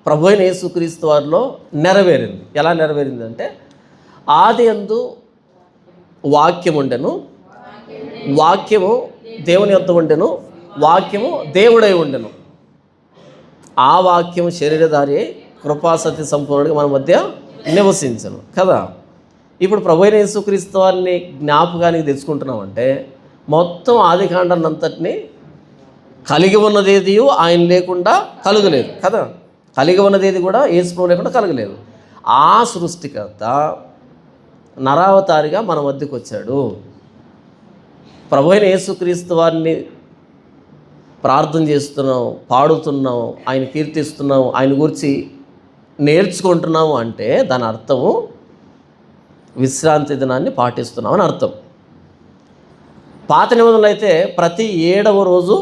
ప్రభువైన యేసుక్రీస్తు వారిలో నెరవేరింది. ఎలా నెరవేరింది అంటే ఆది యందు వాక్యం ఉండెను, వాక్యము దేవుని యొద్ద ఉండెను, వాక్యము దేవుడై ఉండెను. ఆ వాక్యం శరీరధారి అయి కృపాసత్య సంపూర్ణుడిగా మన మధ్య నివసించను కదా. ఇప్పుడు ప్రభువైన యేసుక్రీస్తు వారిని జ్ఞాపకానికి తెచ్చుకుంటున్నామంటే మొత్తం ఆది కాండాన్ని అంతటినీ కలిగి ఉన్నదేది ఆయన లేకుండా కలుగలేదు కదా. కలిగి ఉన్నదేది కూడా యేసు ప్రభువు లేకుండా కలగలేదు. ఆ సృష్టికర్త నరావతారిగా మన వద్దకు వచ్చాడు. ప్రభువైన యేసుక్రీస్తు వారిని ప్రార్థన చేస్తున్నాం, పాడుతున్నాం, ఆయన కీర్తిస్తున్నాం, ఆయన గురించి నేర్చుకుంటున్నాము అంటే దాని అర్థము విశ్రాంతి దినాన్ని పాటిస్తున్నాం అని అర్థం. పాత నిబంధనలు అయితే ప్రతి 7వ రోజు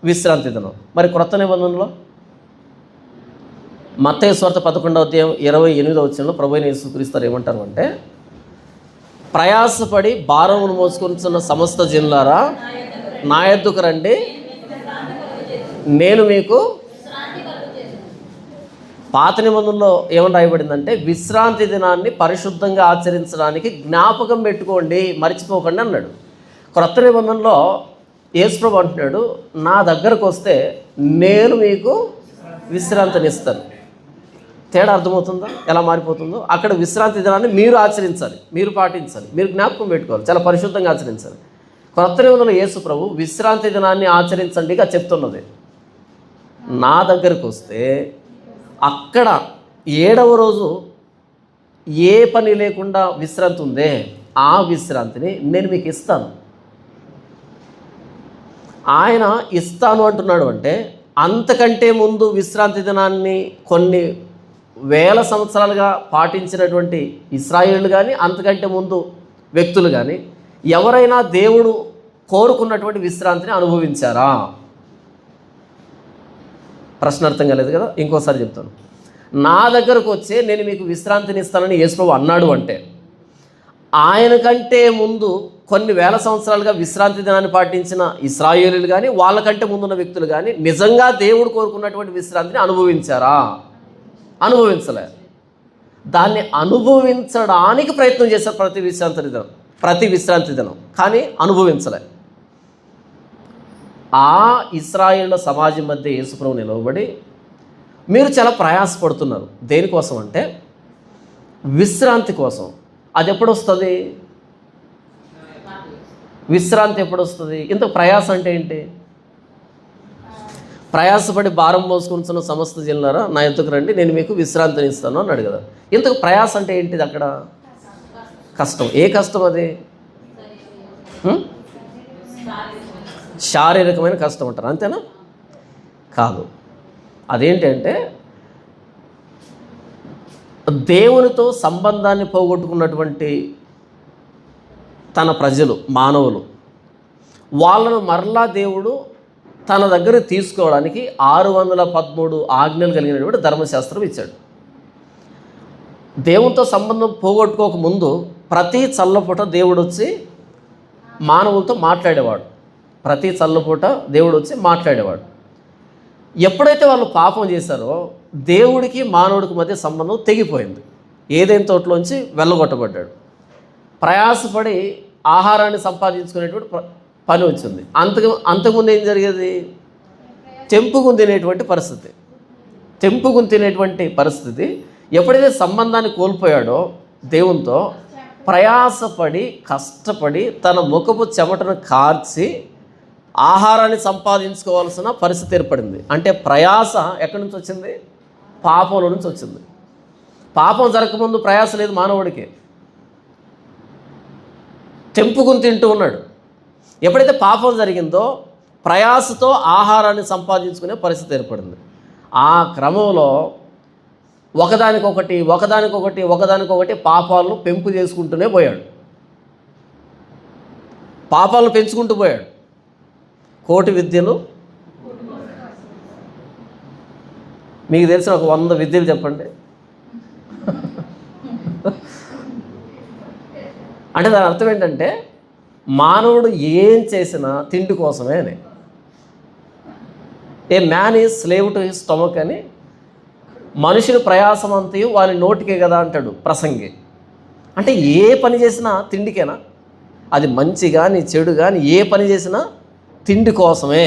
విశ్రాంతి దినం. మరి క్రొత్త నిబంధనలో మత్తయి సువార్త 11వ అధ్యాయం 28వ వచనంలో ప్రభువైన యేసుక్రీస్తు ఏమంటారు అంటే ప్రయాసపడి భారమును మోసుకొనిచున్న సమస్త జనులారా నా యొద్దకు రండి, నేను మీకు. పాత నిబంధనలో ఏమని రాయబడిందంటే విశ్రాంతి దినాన్ని పరిశుద్ధంగా ఆచరించడానికి జ్ఞాపకం పెట్టుకోండి, మర్చిపోకండి అన్నాడు. క్రొత్త నిబంధనలో యేసుప్రభు అంటున్నాడు నా దగ్గరకు వస్తే నేను మీకు విశ్రాంతినిస్తాను. తేడా అర్థమవుతుందా ఎలా మారిపోతుందో? అక్కడ విశ్రాంతి దినాన్ని మీరు ఆచరించాలి, మీరు పాటించాలి, మీరు జ్ఞాపకం పెట్టుకోవాలి, చాలా పరిశుద్ధంగా ఆచరించాలి. క్రొత్త నిబంధనలో యేసుప్రభు విశ్రాంతి దినాన్ని ఆచరించండిగా చెప్తున్నది. నా దగ్గరకు వస్తే అక్కడ 7వ రోజు ఏ పని లేకుండా విశ్రాంతి ఉందే ఆ విశ్రాంతిని నేను మీకు ఇస్తాను. ఆయన ఇస్తాను అంటున్నాడు అంటే అంతకంటే ముందు విశ్రాంతి దినాన్ని కొన్ని వేల సంవత్సరాలుగా పాటించినటువంటి ఇశ్రాయేలు కానీ అంతకంటే ముందు వ్యక్తులు కానీ ఎవరైనా దేవుడు కోరుకున్నటువంటి విశ్రాంతిని అనుభవించారా? ప్రశ్న అర్థం కాలేదు కదా. ఇంకోసారి చెప్తాను. నా దగ్గరకు వచ్చే నేను మీకు విశ్రాంతిని ఇస్తానని యేసుప్రభు అన్నాడు అంటే ఆయన కంటే ముందు కొన్ని వేల సంవత్సరాలుగా విశ్రాంతి దినాన్ని పాటించిన ఇశ్రాయేలీలు కానీ వాళ్ళకంటే ముందున్న వ్యక్తులు కానీ నిజంగా దేవుడు కోరుకున్నటువంటి విశ్రాంతిని అనుభవించారా? అనుభవించలే. దాన్ని అనుభవించడానికి ప్రయత్నం చేశారు ప్రతి విశ్రాంతి దినం. ప్రతి విశ్రాంతి దినం, కానీ అనుభవించలే. ఆ ఇశ్రాయేళ్ల సమాజం మధ్య యేసుప్రభు నిలవబడి, మీరు చాలా ప్రయాసపడుతున్నారు. దేనికోసం అంటే విశ్రాంతి కోసం. అది ఎప్పుడు వస్తుంది? విశ్రాంతి ఎప్పుడు వస్తుంది? ఇంత ప్రయాస అంటే ఏంటి? ప్రయాసపడి భారం మోసుకుంటున్న సమస్త జిల్లారా నా ఎద్దుకు రండి, నేను మీకు విశ్రాంతిని ఇస్తాను అన్నాడు కదా. ఇంతకు ప్రయాస అంటే ఏంటిది? అక్కడ కష్టం. ఏ కష్టం అది? శారీరకమైన కష్టం అంటారు, అంతేనా? కాదు. అదేంటంటే దేవునితో సంబంధాన్ని పోగొట్టుకున్నటువంటి తన ప్రజలు, మానవులు, వాళ్ళను మరలా దేవుడు తన దగ్గర తీసుకోవడానికి 613 ఆజ్ఞలు కలిగినటువంటి ధర్మశాస్త్రం ఇచ్చాడు. దేవునితో సంబంధం పోగొట్టుకోక ముందు ప్రతి చల్లపూట దేవుడు వచ్చి మానవులతో మాట్లాడేవాడు. ప్రతి చల్లపూట దేవుడు వచ్చి మాట్లాడేవాడు. ఎప్పుడైతే వాళ్ళు పాపం చేశారో దేవుడికి మానవుడికి మధ్య సంబంధం తెగిపోయింది. ఏదైనా తోటలోంచి వెళ్ళగొట్టబడ్డాడు. ప్రయాసపడి ఆహారాన్ని సంపాదించుకునేటువంటి పని వచ్చింది. అంతకుముందు ఏం జరిగేది? తెంపుకుని తినేటువంటి పరిస్థితి. తెంపుకుని తినేటువంటి పరిస్థితి. ఎప్పుడైతే సంబంధాన్ని కోల్పోయాడో దేవునితో, ప్రయాసపడి కష్టపడి తన ముఖపు చెమటను కార్చి ఆహారాన్ని సంపాదించుకోవాల్సిన పరిస్థితి ఏర్పడింది. అంటే ప్రయాస ఎక్కడి నుంచి వచ్చింది? పాపంలో నుంచి వచ్చింది. పాపం జరగకముందు ప్రయాస లేదు మానవుడికి. తెంపుకుని తింటూ ఉన్నాడు. ఎప్పుడైతే పాపం జరిగిందో ప్రయాసతో ఆహారాన్ని సంపాదించుకునే పరిస్థితి ఏర్పడింది. ఆ క్రమంలో ఒకదానికొకటి పాపాలను పెంపు చేసుకుంటూనే పోయాడు. పాపాలను పెంచుకుంటూ పోయాడు. కోటి విద్యలు, మీకు తెలిసిన ఒక 100 విద్యలు చెప్పండి. అంటే దాని అర్థం ఏంటంటే మానవుడు ఏం చేసినా తిండి కోసమే అని. ఏ man is slave to his stomach అని, మనుషుని ప్రయాసం అంతయు వారి నోటికే కదా అంటాడు ప్రసంగి. అంటే ఏ పని చేసినా తిండికేనా? అది మంచి కానీ చెడు కానీ ఏ పని చేసినా తిండి కోసమే.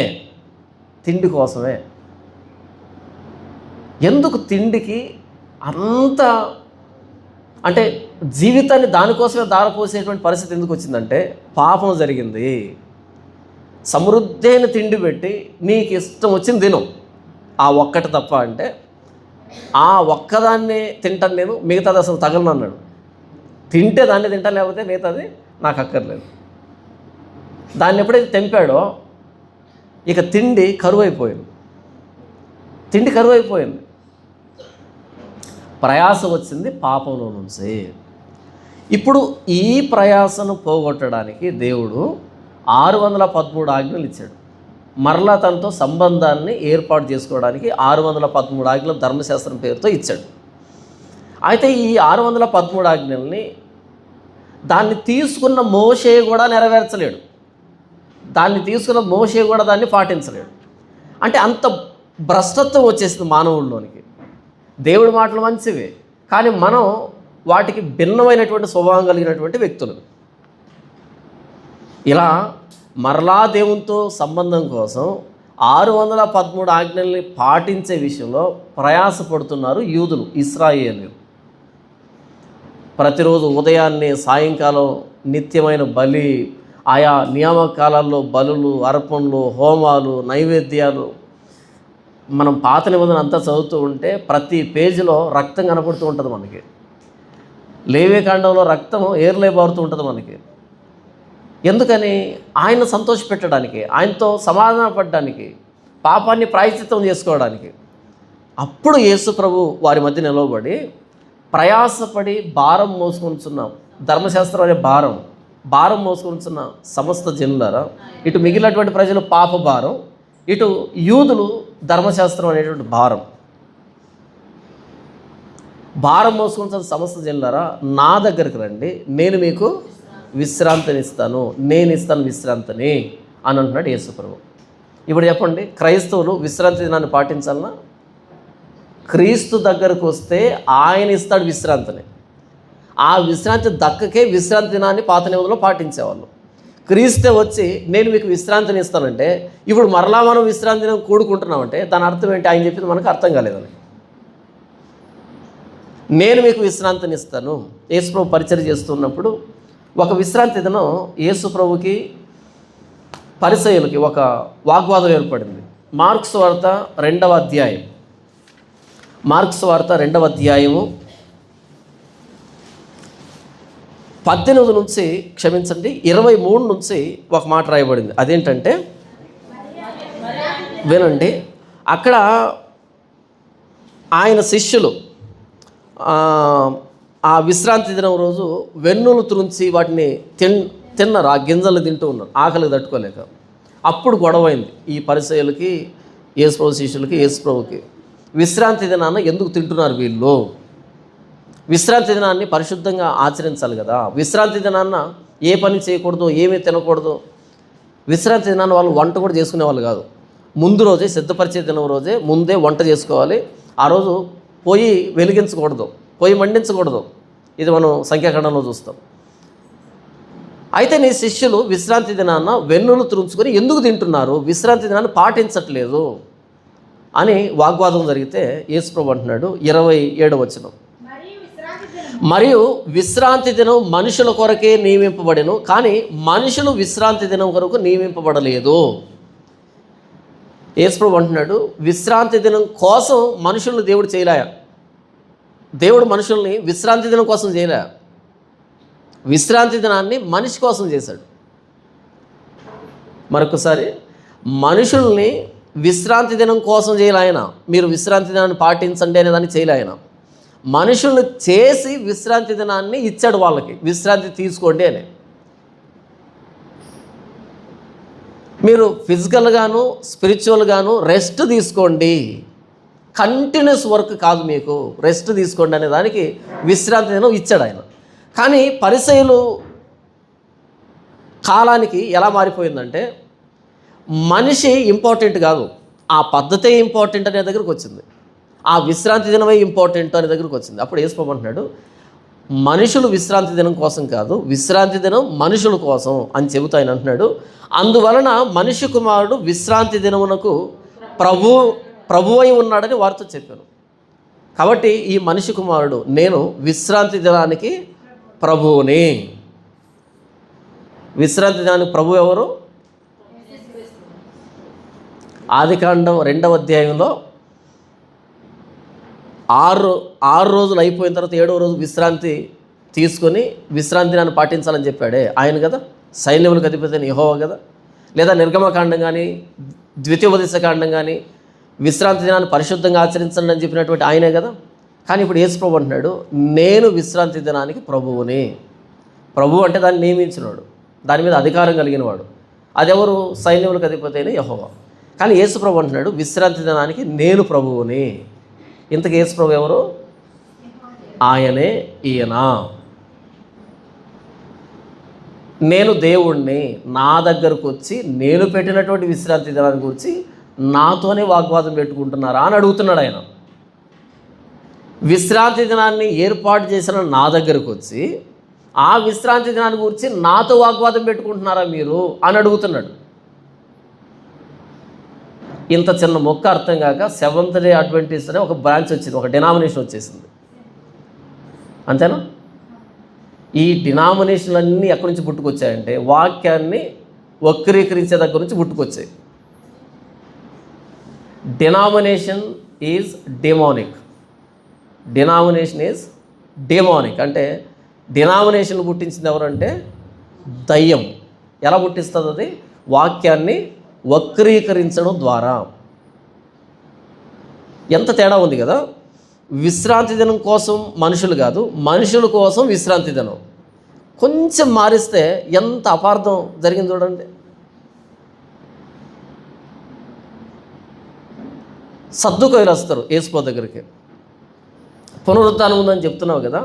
తిండి కోసమే. ఎందుకు తిండికి అంత అంటే జీవితాన్ని దానికోసమే దారపోసేటువంటి పరిస్థితి ఎందుకు వచ్చిందంటే పాపం జరిగింది. సమృద్ధైన తిండి పెట్టి నీకు ఇష్టం వచ్చింది తిను, ఆ ఒక్కటి తప్ప అంటే ఆ ఒక్కదాన్ని తింటాను నేను, మిగతాది అసలు తగలను అన్నాడు. తింటే దాన్ని తింటాను, లేకపోతే మిగతాది నాకు అక్కర్లేదు. దాన్ని ఎప్పుడైతే తెంపాడో ఇక తిండి కరువైపోయింది. తిండి కరువైపోయింది. ప్రయాస వచ్చింది పాపంలో నుంచి. ఇప్పుడు ఈ ప్రయాసను పోగొట్టడానికి దేవుడు 613 ఆజ్ఞలు ఇచ్చాడు. మరలా తనతో సంబంధాన్ని ఏర్పాటు చేసుకోవడానికి 613 ఆజ్ఞలు ధర్మశాస్త్రం పేరుతో ఇచ్చాడు. అయితే ఈ 613 ఆజ్ఞల్ని దాన్ని తీసుకున్న మోషే కూడా నెరవేర్చలేడు. దాన్ని పాటించలేడు. అంటే అంత భ్రష్టత్వం వచ్చేసింది మానవుల్లోనికి. దేవుడి మాటలు మంచివే, కానీ మనం వాటికి భిన్నమైనటువంటి స్వభావం కలిగినటువంటి వ్యక్తులు. ఇలా మరలా దేవునితో సంబంధం కోసం 613 ఆజ్ఞల్ని పాటించే విషయంలో ప్రయాసపడుతున్నారు యూదులు, ఇశ్రాయేలీయులు. ప్రతిరోజు ఉదయాన్నే సాయంకాలం నిత్యమైన బలి, ఆయా నియామకాలలో బలులు, అర్పణలు, హోమాలు, నైవేద్యాలు. మనం పాత నిబంధన అంతా చదువుతూ ఉంటే ప్రతి పేజీలో రక్తం కనపడుతూ ఉంటుంది మనకి. లేవికాండంలో రక్తం ఏర్లే బారుతూ ఉంటుంది మనకి. ఎందుకని? ఆయన సంతోషపెట్టడానికి, ఆయనతో సమాధానపడడానికి, పాపాన్ని ప్రాయశ్చిత్తం చేసుకోవడానికి. అప్పుడు యేసు ప్రభు వారి మధ్య నిలవబడి ప్రయాసపడి భారం మోసుకొనిచున్న, ధర్మశాస్త్రం అనే భారం మోసుకొనిచున్న సమస్త జనులారా, ఇటు మిగిలినటువంటి ప్రజలు పాప భారం, ఇటు యూదులు ధర్మశాస్త్రం అనేటువంటి భారం మోసుకొనిచున్న సమస్త జనులారా, నా దగ్గరికి రండి, నేను మీకు విశ్రాంతినిస్తాను, నేను ఇస్తాను విశ్రాంతిని అని అంటున్నాడు యేసు ప్రభు. ఇప్పుడు చెప్పండి, క్రైస్తవులు విశ్రాంతి దినాన్ని పాటించాలన్నా? క్రీస్తు దగ్గరకు వస్తే ఆయన ఇస్తాడు విశ్రాంతిని. ఆ విశ్రాంతి దక్కకే విశ్రాంతి దినాన్ని పాత నిబంధనలో పాటించేవాళ్ళు. క్రీస్తే వచ్చి నేను మీకు విశ్రాంతిని ఇస్తానంటే ఇప్పుడు మరలా మనం విశ్రాంతి దినం కూడుకుంటున్నామంటే దాని అర్థం ఏంటి? ఆయన చెప్పింది మనకు అర్థం కాలేదని. నేను మీకు విశ్రాంతిని ఇస్తాను. యేసు ప్రభు పరిచర్య చేస్తున్నప్పుడు ఒక విశ్రాంతి దినం యేసు ప్రభుకి పరిసయ్యులకి ఒక వాగ్వాదం ఏర్పడింది. మార్క్స్ వార్త 2వ అధ్యాయం, మార్క్స్ వార్త 2వ అధ్యాయము 18 నుంచి 23 నుంచి ఒక మాట రాయబడింది. అదేంటంటే వినండి. అక్కడ ఆయన శిష్యులు ఆ విశ్రాంతి దినం రోజు వెన్నులు తురించి వాటిని తిన్నారు. ఆ గింజలు తింటూ ఉన్నారు ఆకలికి తట్టుకోలేక. అప్పుడు గొడవైంది ఈ పరిసయ్యులకి, యేసు ప్రభు శిష్యులకి, యేసు ప్రభుకి. విశ్రాంతి దినాన్ని ఎందుకు తింటున్నారు వీళ్ళు? విశ్రాంతి దినాన్ని పరిశుద్ధంగా ఆచరించాలి కదా. విశ్రాంతి దినాన్న ఏ పని చేయకూడదు, ఏమీ తినకూడదు. విశ్రాంతి దినాన్ని వాళ్ళు వంట కూడా చేసుకునే వాళ్ళు కాదు. ముందు రోజే సిద్ధపరిచే దినం రోజే ముందే వంట చేసుకోవాలి. ఆ రోజు పొయ్యి వెలిగించకూడదు, పొయ్యి మండించకూడదు. ఇది మనం సంఖ్యాకాండంలో చూస్తాం. అయితే నీ శిష్యులు విశ్రాంతి దినాన్న వెన్నులు తురుంచుకొని ఎందుకు తింటున్నారు, విశ్రాంతి దినాన్ని పాటించట్లేదు అని వాగ్వాదం జరిగితే యేసు ప్రభు అంటున్నాడు 27వ వచనం, మరియు విశ్రాంతి దినం మనుషుల కొరకే నియమింపబడెను, కానీ మనుషులు విశ్రాంతి దినం కొరకు నియమింపబడలేదు. యేసు ప్రభు అంటున్నాడు విశ్రాంతి దినం కోసం మనుషులను దేవుడు చేయలే. దేవుడు మనుషుల్ని విశ్రాంతి దినం కోసం చేయలే. విశ్రాంతి దినాన్ని మనిషి కోసం చేశాడు. మరొకసారి, మనుషుల్ని విశ్రాంతి దినం కోసం చేయలే ఆయన. మీరు విశ్రాంతి దినాన్ని పాటించండి అనే దాన్ని చేయలే ఆయన. మనుషుల్ని చేసి విశ్రాంతి దినాన్ని ఇచ్చాడు వాళ్ళకి, విశ్రాంతి తీసుకోండి అని. మీరు ఫిజికల్గాను స్పిరిచువల్గాను రెస్ట్ తీసుకోండి, కంటిన్యూస్ వర్క్ కాదు, మీకు రెస్ట్ తీసుకోండి అనే దానికి విశ్రాంతి దినం ఇచ్చాడు ఆయన. కానీ పరిసయ్యులు కాలానికి ఎలా మారిపోయిందంటే మనిషి ఇంపార్టెంట్ కాదు, ఆ పద్ధతే ఇంపార్టెంట్ అనే దగ్గరకు వచ్చింది. ఆ విశ్రాంతి దినమే ఇంపార్టెంట్ అనే దగ్గరకు వచ్చింది. అప్పుడు యేసు ప్రభు అంటున్నాడు మనుషులు విశ్రాంతి దినం కోసం కాదు, విశ్రాంతి దినం మనుషుల కోసం అని చెబుతా ఆయన అంటున్నాడు. అందువలన మనిషి కుమారుడు విశ్రాంతి దినమునకు ప్రభువై ఉన్నాడని వారితో చెప్పాను. కాబట్టి ఈ మనిషి కుమారుడు నేను విశ్రాంతి దినానికి ప్రభువుని. విశ్రాంతి దినానికి ప్రభు ఎవరు? ఆదికాండం 2వ అధ్యాయంలో 6 రోజులు అయిపోయిన తర్వాత 7వ రోజు విశ్రాంతి తీసుకొని విశ్రాంతి దినాన్ని పాటించాలని చెప్పాడే ఆయన కదా, సైన్యములకు అధిపతి అయిన యెహోవా కదా. లేదా నిర్గమకాండం కానీ ద్వితీయోపదేశకాండం కానీ విశ్రాంతి దినాన్ని పరిశుద్ధంగా ఆచరించండి అని చెప్పినటువంటి ఆయనే కదా. కానీ ఇప్పుడు యేసు ప్రభు అంటున్నాడు నేను విశ్రాంతి దినానికి ప్రభువుని. ప్రభువు అంటే దాన్ని నియమించినవాడు, దాని మీద అధికారం కలిగిన వాడు. అదెవరు? సైన్యములకు అధిపతి అయిన యెహోవా. కానీ యేసు ప్రభు అంటున్నాడు విశ్రాంతి దినానికి నేను ప్రభువుని. ఇంతకు యేసు ప్రభు ఎవరు? ఆయనే ఈయన. నేను దేవుణ్ణి, నా దగ్గరకు వచ్చి నేను పెట్టినటువంటి విశ్రాంతి దినాన్ని గురించి నాతోనే వాగ్వాదం పెట్టుకుంటున్నారా అని అడుగుతున్నాడు ఆయన. విశ్రాంతి దినాన్ని ఏర్పాటు చేసిన నా దగ్గరకు వచ్చి ఆ విశ్రాంతి దినాన్ని గురించి నాతో వాగ్వాదం పెట్టుకుంటున్నారా మీరు అని అడుగుతున్నాడు. ఇంత చిన్న మొక్క అర్థం కాక సెవెంత్ డే అడ్వెంటిస్ట్ అనే ఒక బ్రాంచ్ వచ్చింది, ఒక డినామినేషన్ వచ్చేసింది. అంతేనా? ఈ డినామినేషన్లన్నీ ఎక్కడి నుంచి పుట్టుకొచ్చాయంటే వాక్యాన్ని వక్రీకరించే దగ్గర నుంచి పుట్టుకొచ్చాయి. Denomination is demonic. Denomination is demonic అంటే డినామినేషన్ పుట్టించింది ఎవరంటే దయ్యం. ఎలా పుట్టిస్తుంది అది? వాక్యాన్ని వక్రీకరించడం ద్వారా. ఎంత తేడా ఉంది కదా. విశ్రాంతి దినం కోసం మనుషులు కాదు, మనుషుల కోసం విశ్రాంతి దినం. కొంచెం మారిస్తే ఎంత అపార్థం జరిగింది చూడండి. సద్దుకోయలు వస్తారు యేసుప్రభు దగ్గరికి, పునరుద్ధానం ఉందని చెప్తున్నావు కదా,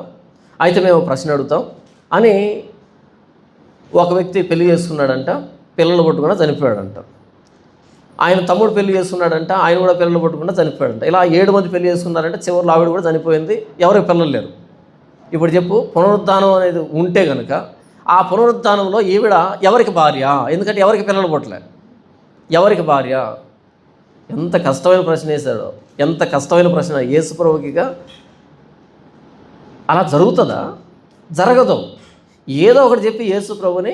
అయితే మేము ప్రశ్న అడుగుతాం అని. ఒక వ్యక్తి పెళ్లి చేసుకున్నాడంట, పిల్లలు పట్టుకున్నా చనిపోయాడంట. ఆయన తమ్ముడు పెళ్లి చేసుకున్నాడంట, ఆయన కూడా పిల్లలు పట్టుకున్నా చనిపోయాడంట. ఇలా 7 మంది పెళ్లి చేసుకున్నారంటే చివరిలో ఆవిడ కూడా చనిపోయింది, ఎవరికి పిల్లలు లేరు. ఇప్పుడు చెప్పు, పునరుద్ధానం అనేది ఉంటే కనుక ఆ పునరుద్ధానంలో ఈవిడ ఎవరికి భార్య? ఎందుకంటే ఎవరికి పిల్లలు పుట్టలే, ఎవరికి భార్య? ఎంత కష్టమైన ప్రశ్న వేశాడో, ఎంత కష్టమైన ప్రశ్న. యేసు ప్రభువుకిగా అలా జరుగుతుందా? జరగదు. ఏదో ఒకటి చెప్పి యేసు ప్రభుని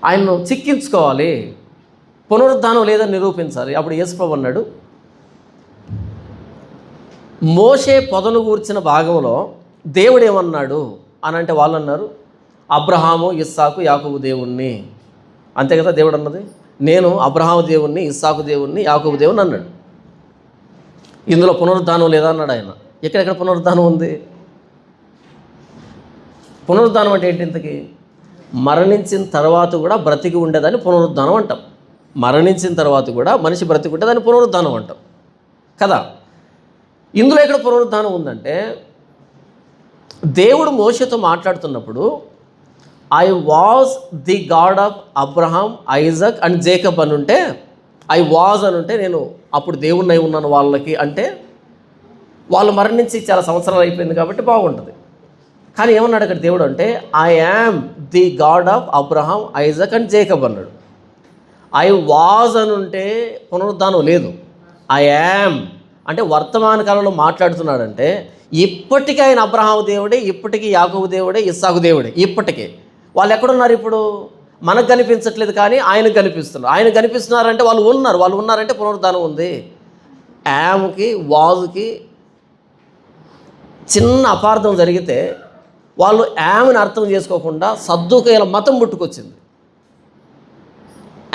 ఆయన్ను చిక్కించుకోవాలి, పునరుద్ధానం లేదని నిరూపించాలి. అప్పుడు యేసు ప్రభు అన్నాడు, మోషే పొదను గూర్చిన భాగంలో దేవుడు ఏమన్నాడు అని అంటే వాళ్ళు అన్నారు, అబ్రహాము, ఇస్సాకు, యాకోబు దేవుణ్ణి. అంతే కదా దేవుడు అన్నది. నేను అబ్రహాము దేవుణ్ణి, ఇస్సాకు దేవుణ్ణి, యాకోబు దేవుణ్ణి అన్నాడు. ఇందులో పునరుద్ధానం లేదా అన్నాడు ఆయన. ఎక్కడెక్కడ పునరుద్ధానం ఉంది? పునరుద్ధానం అంటే ఏంటి? ఇంతకీ మరణించిన తర్వాత కూడా బ్రతికి ఉండేదాన్ని పునరుద్ధానం అంటాం. మరణించిన తర్వాత కూడా మనిషి బ్రతికి ఉండేదాన్ని పునరుద్ధానం అంటాం కదా. ఇందులో ఎక్కడ పునరుద్ధానం ఉందంటే, దేవుడు మోషేతో మాట్లాడుతున్నప్పుడు I was the God of Abraham, Isaac and Jacob అని ఉంటే, ఐ వాజ్ అని ఉంటే నేను అప్పుడు దేవుణ్ణి అయి ఉన్నాను వాళ్ళకి అంటే, వాళ్ళు మరణించి చాలా సంవత్సరాలు అయిపోయింది కాబట్టి బాగుంటుంది. కానీ ఏమన్నాడు అక్కడ దేవుడు అంటే, I am the God of Abraham, Isaac and Jacob అన్నాడు. ఐ వాజ్ అని ఉంటే పునరుద్ధానం లేదు. ఐ యామ్ అంటే వర్తమాన కాలంలో మాట్లాడుతున్నాడంటే, ఇప్పటికీ ఆయన అబ్రహాము దేవుడే, ఇప్పటికీ యాకోబు దేవుడే, ఇస్సాకు దేవుడే. ఇప్పటికే వాళ్ళు ఎక్కడున్నారు? ఇప్పుడు మనకు కనిపించట్లేదు కానీ ఆయనకు కనిపిస్తున్నారు. ఆయన కనిపిస్తున్నారంటే వాళ్ళు ఉన్నారంటే పునరుద్ధానం ఉంది. యామ్కి వాజుకి చిన్న అపార్థం జరిగితే వాళ్ళు యామ్ని అర్థం చేసుకోకుండా సద్దూకయ్యల మతం పుట్టుకొచ్చింది.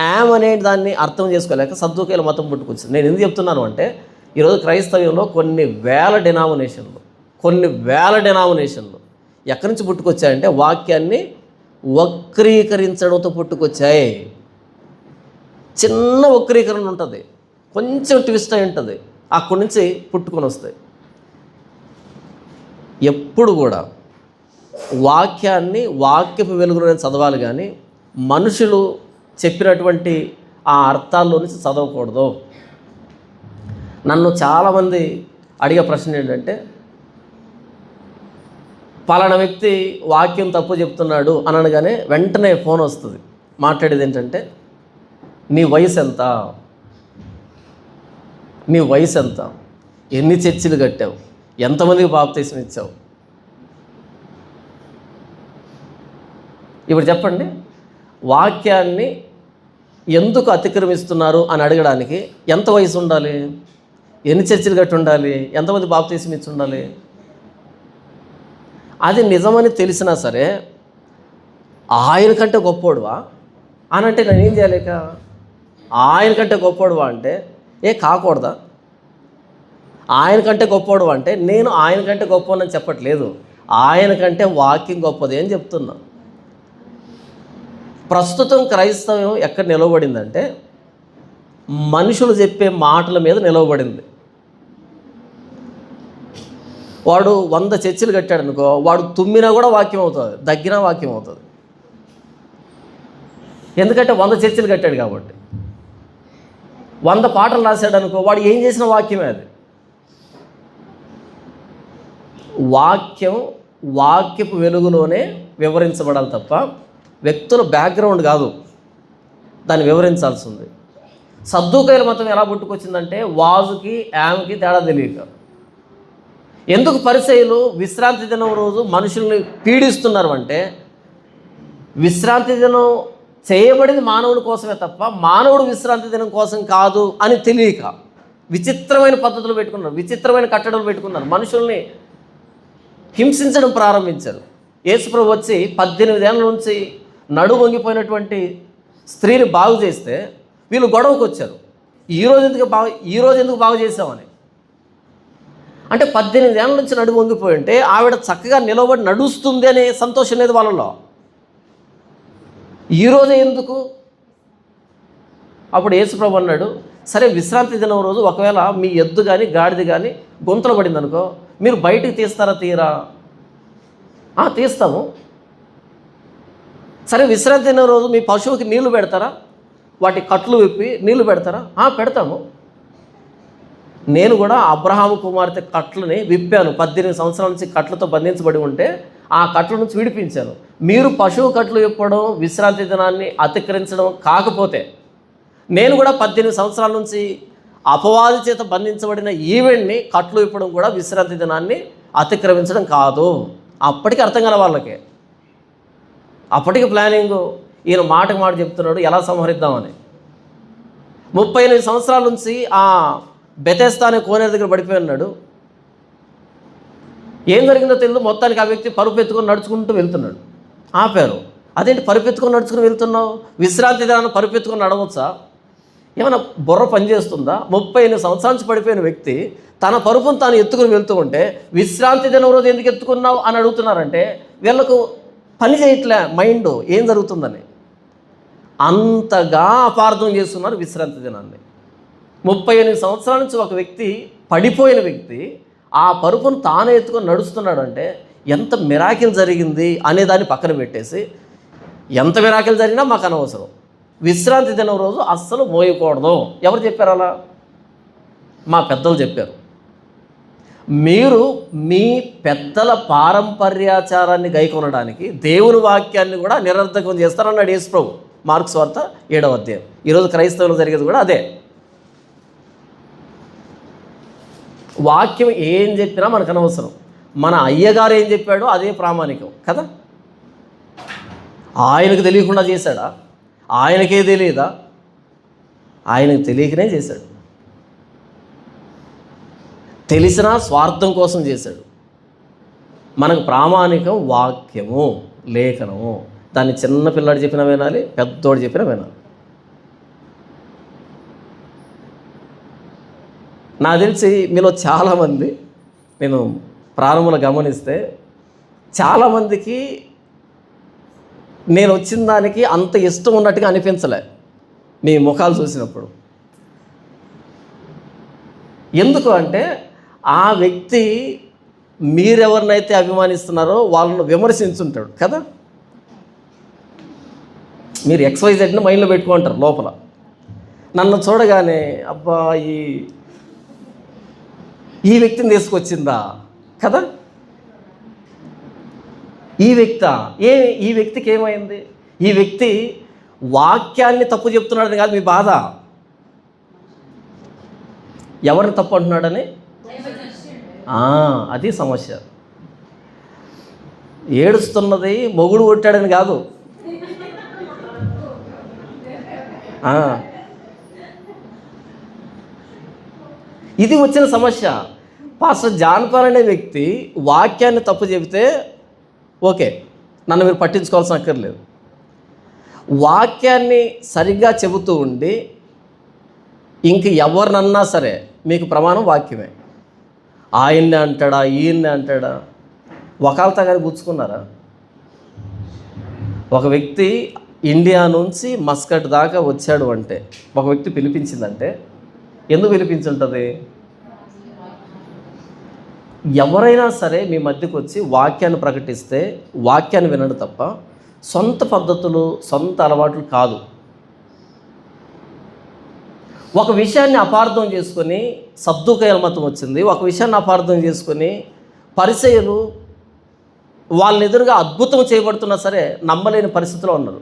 యామ్ అనే దాన్ని అర్థం చేసుకోలేక సద్దూకయ్యల మతం పుట్టుకొచ్చింది. నేను ఎందుకు చెప్తున్నాను అంటే, ఈరోజు క్రైస్తవ్యంలో కొన్ని వేల డెనామినేషన్లు ఎక్కడి నుంచి పుట్టుకొచ్చాయంటే వాక్యాన్ని వక్రీకరించడంతో పుట్టుకొచ్చాయి. చిన్న వక్రీకరణ ఉంటుంది, కొంచెం ట్విస్ట్ అయి ఉంటుంది, అక్కడి నుంచి పుట్టుకొని వస్తాయి. ఎప్పుడు కూడా వాక్యపు వెలుగులోనే చదవాలి కానీ మనుషులు చెప్పినటువంటి ఆ అర్థాల్లో నుంచి చదవకూడదు. నన్ను చాలామంది అడిగే ప్రశ్న ఏంటంటే, పలానా వ్యక్తి వాక్యం తప్పు చెప్తున్నాడు అని అనగానే వెంటనే ఫోన్ వస్తుంది. మాట్లాడేది ఏంటంటే, నీ వయసు ఎంత, ఎన్ని చర్చిలు కట్టావు, ఎంతమందికి బాప్తీసం ఇచ్చావు? ఇప్పుడు చెప్పండి, వాక్యాన్ని ఎందుకు అతిక్రమిస్తున్నారు అని అడగడానికి ఎంత వయసు ఉండాలి, ఎన్ని చర్చిలు కట్టి ఉండాలి, ఎంతమంది బాప్తీసం ఇచ్చి ఉండాలి? అది నిజమని తెలిసినా సరే ఆయన కంటే గొప్పోడువా అని అంటే నేను ఏం చేయలేక, ఆయన కంటే గొప్పోడువా అంటే కాకూడదా? ఆయన కంటే గొప్పోడువా అంటే నేను ఆయన కంటే గొప్పని చెప్పట్లేదు, ఆయన కంటే వాక్యం గొప్పది అని చెప్తున్నా. ప్రస్తుతం క్రైస్తవం ఎక్కడ నిలవబడిందంటే మనుషులు చెప్పే మాటల మీద నిలవబడింది. వాడు 100 చర్చిలు కట్టాడు అనుకో, వాడు తుమ్మినా కూడా వాక్యం అవుతుంది, దగ్గినా వాక్యం అవుతుంది. ఎందుకంటే 100 చర్చిలు కట్టాడు కాబట్టి. 100 పాటలు రాశాడు అనుకో, వాడు ఏం చేసిన వాక్యమే అది. వాక్యపు వెలుగులోనే వివరించబడాలి తప్ప వ్యక్తుల బ్యాక్గ్రౌండ్ కాదు దాన్ని వివరించాల్సి ఉంది. సద్దూకయ్యల మతం ఎలా పుట్టుకొచ్చిందంటే వాజుకి యామ్కి తేడా తెలియక. ఎందుకు పరిసయ్యులు విశ్రాంతి దినం రోజు మనుషుల్ని పీడిస్తున్నారు అంటే, విశ్రాంతి దినం చేయబడింది మానవుడి కోసమే తప్ప మానవుడు విశ్రాంతి దినం కోసం కాదు అని తెలియక విచిత్రమైన పద్ధతులు పెట్టుకున్నారు, విచిత్రమైన కట్టడలు పెట్టుకున్నారు, మనుషుల్ని హింసించడం ప్రారంభించారు. యేసుప్రభు వచ్చి 18 ఏళ్ళ నుంచి నడుము వంగిపోయినటువంటి స్త్రీని బాగు చేస్తే వీళ్ళు గొడవకు వచ్చారు, ఈరోజు ఎందుకు బాగు చేసామని. అంటే 18 ఏళ్ళ నుంచి నడుము వంగిపోయి ఉంటే ఆవిడ చక్కగా నిలబడి నడుస్తుంది అనే సంతోషం లేదు వాళ్ళలో, ఈరోజే ఎందుకు? అప్పుడు యేసుప్రభు అన్నాడు, సరే విశ్రాంతి దినం రోజు ఒకవేళ మీ ఎద్దు కానీ గాడిద కానీ గొంతులు పడింది అనుకో, మీరు బయటికి తీరా? తీస్తాము. సరే విశ్రాంతి దినం రోజు మీ పశువుకి నీళ్లు పెడతారా, వాటి కట్లు విప్పి నీళ్లు పెడతారా? పెడతాము. నేను కూడా అబ్రహాము కుమార్తె కట్లని విప్పాను. 18 సంవత్సరాల నుంచి కట్లతో బంధించబడి ఉంటే ఆ కట్ల నుంచి విడిపించాను. మీరు పశువు కట్లు విప్పడం, విశ్రాంతి దినాన్ని అతిక్రమించడం కాకపోతే, నేను కూడా 18 సంవత్సరాల నుంచి అపవాది చేత బంధించబడిన ఈవెంట్ని కట్లు విప్పడం కూడా విశ్రాంతి దినాన్ని అతిక్రమించడం కాదు. అప్పటికి అర్థం కాల వాళ్ళకి. అప్పటికి ప్లానింగు, ఈయన మాటకు మాట చెప్తున్నాడు ఎలా సంహరిద్దామని. 38 సంవత్సరాల నుంచి ఆ బెతెస్దా అనే కోనేరు దగ్గర పడిపోయి ఉన్నాడు. ఏం జరిగిందో తెలియదు. మొత్తానికి ఆ వ్యక్తి పరుపు ఎత్తుకొని నడుచుకుంటూ వెళ్తున్నాడు. ఆపారు. అదేంటి పరుపు ఎత్తుకొని నడుచుకుని వెళ్తున్నావు? విశ్రాంతి దినాన్ని పరుపు ఎత్తుకొని నడవచ్చా? ఏమైనా బుర్ర పనిచేస్తుందా? 38 సంవత్సరాల నుంచి పడిపోయిన వ్యక్తి తన పరుపును తాను ఎత్తుకుని వెళ్తూ ఉంటే విశ్రాంతి దినం రోజు ఎందుకు ఎత్తుకున్నావు అని అడుగుతున్నారంటే వీళ్ళకు పని చేయట్లే మైండ్ ఏం జరుగుతుందని. అంతగా అపార్థం చేస్తున్నారు విశ్రాంతి దినాన్ని. 38 సంవత్సరాల నుంచి ఒక వ్యక్తి, పడిపోయిన వ్యక్తి, ఆ పరుపును తానే ఎత్తుకొని నడుస్తున్నాడు అంటే ఎంత మిరాకిల్ జరిగింది అనే దాన్ని పక్కన పెట్టేసి, ఎంత మిరాకిల్ జరిగినా మాకు అనవసరం, విశ్రాంతి దినం రోజు అస్సలు మోయకూడదు. ఎవరు చెప్పారు అలా? మా పెద్దలు చెప్పారు. మీరు మీ పెద్దల పారంపర్యాచారాన్ని గైకొనడానికి దేవుని వాక్యాన్ని కూడా నిరర్థకం చేస్తారన్నాడు యేసు ప్రభు. మార్క్స్ వార్త 7వ అధ్యాయం. ఈరోజు క్రైస్తవులు జరిగేది కూడా అదే. వాక్యం ఏం చెప్పినా మనకు అనవసరం. మన అయ్యగారు ఏం చెప్పాడో అదే ప్రామాణికం కదా. ఆయనకు తెలియకుండా చేశాడా? ఆయనకే తెలియదా? ఆయనకు తెలియకనే చేశాడు. తెలిసినా స్వార్థం కోసం చేశాడు. మనకు ప్రామాణికం వాక్యము, లేఖనము. దాన్ని చిన్న పిల్లాడు చెప్పినా వినాలి, పెద్దోడు చెప్పినా వినాలి. నాకు తెలిసి మీలో చాలామంది, నేను ప్రారంభంలో గమనిస్తే చాలామందికి నేను వచ్చిన దానికి అంత ఇష్టం ఉన్నట్టుగా అనిపించలే మీ ముఖాలు చూసినప్పుడు. ఎందుకు అంటే ఆ వ్యక్తి మీరెవరినైతే అభిమానిస్తున్నారో వాళ్ళను విమర్శించుంటాడు కదా. మీరు XYZని మైండ్లో పెట్టుకుంటారు లోపల. నన్ను చూడగానే అబ్బా ఈ వ్యక్తిని తీసుకొచ్చిందా కదా, ఈ వ్యక్తికి ఏమైంది? ఈ వ్యక్తి వాక్యాన్ని తప్పు చెప్తున్నాడని కాదు మీ బాధ, ఎవరిని తప్పు అంటున్నాడని. అది సమస్య. ఏడుస్తున్నది మొగుడు కొట్టాడని కాదు. ఇది వచ్చిన సమస్య. పాస్టర్ జాన్ పాల్ అనే వ్యక్తి వాక్యాన్ని తప్పు చెబితే ఓకే, నన్ను మీరు పట్టించుకోవాల్సిన అక్కర్లేదు. వాక్యాన్ని సరిగ్గా చెబుతూ ఉండి ఇంక ఎవరినన్నా సరే మీకు ప్రమాణం వాక్యమే. ఆయన్నే అంటాడా, ఈయన్నే అంటాడా, ఒకళ్ళతో కానీ పుచ్చుకున్నారా? ఒక వ్యక్తి ఇండియా నుంచి మస్కట్ దాకా వచ్చాడు అంటే, ఒక వ్యక్తి పిలిపించిందంటే ఎందుకు పిలిపించుంటుంది? ఎవరైనా సరే మీ మధ్యకు వచ్చి వాక్యాన్ని ప్రకటిస్తే వాక్యాన్ని వినడు తప్ప సొంత పద్ధతులు, సొంత అలవాట్లు కాదు. ఒక విషయాన్ని అపార్థం చేసుకొని సద్దూకయ్యుల మతం వచ్చింది. ఒక విషయాన్ని అపార్థం చేసుకొని పరిసయ్యులు వాళ్ళ ఎదురుగా అద్భుతం చేయబడుతున్నా సరే నమ్మలేని పరిస్థితిలో ఉన్నారు.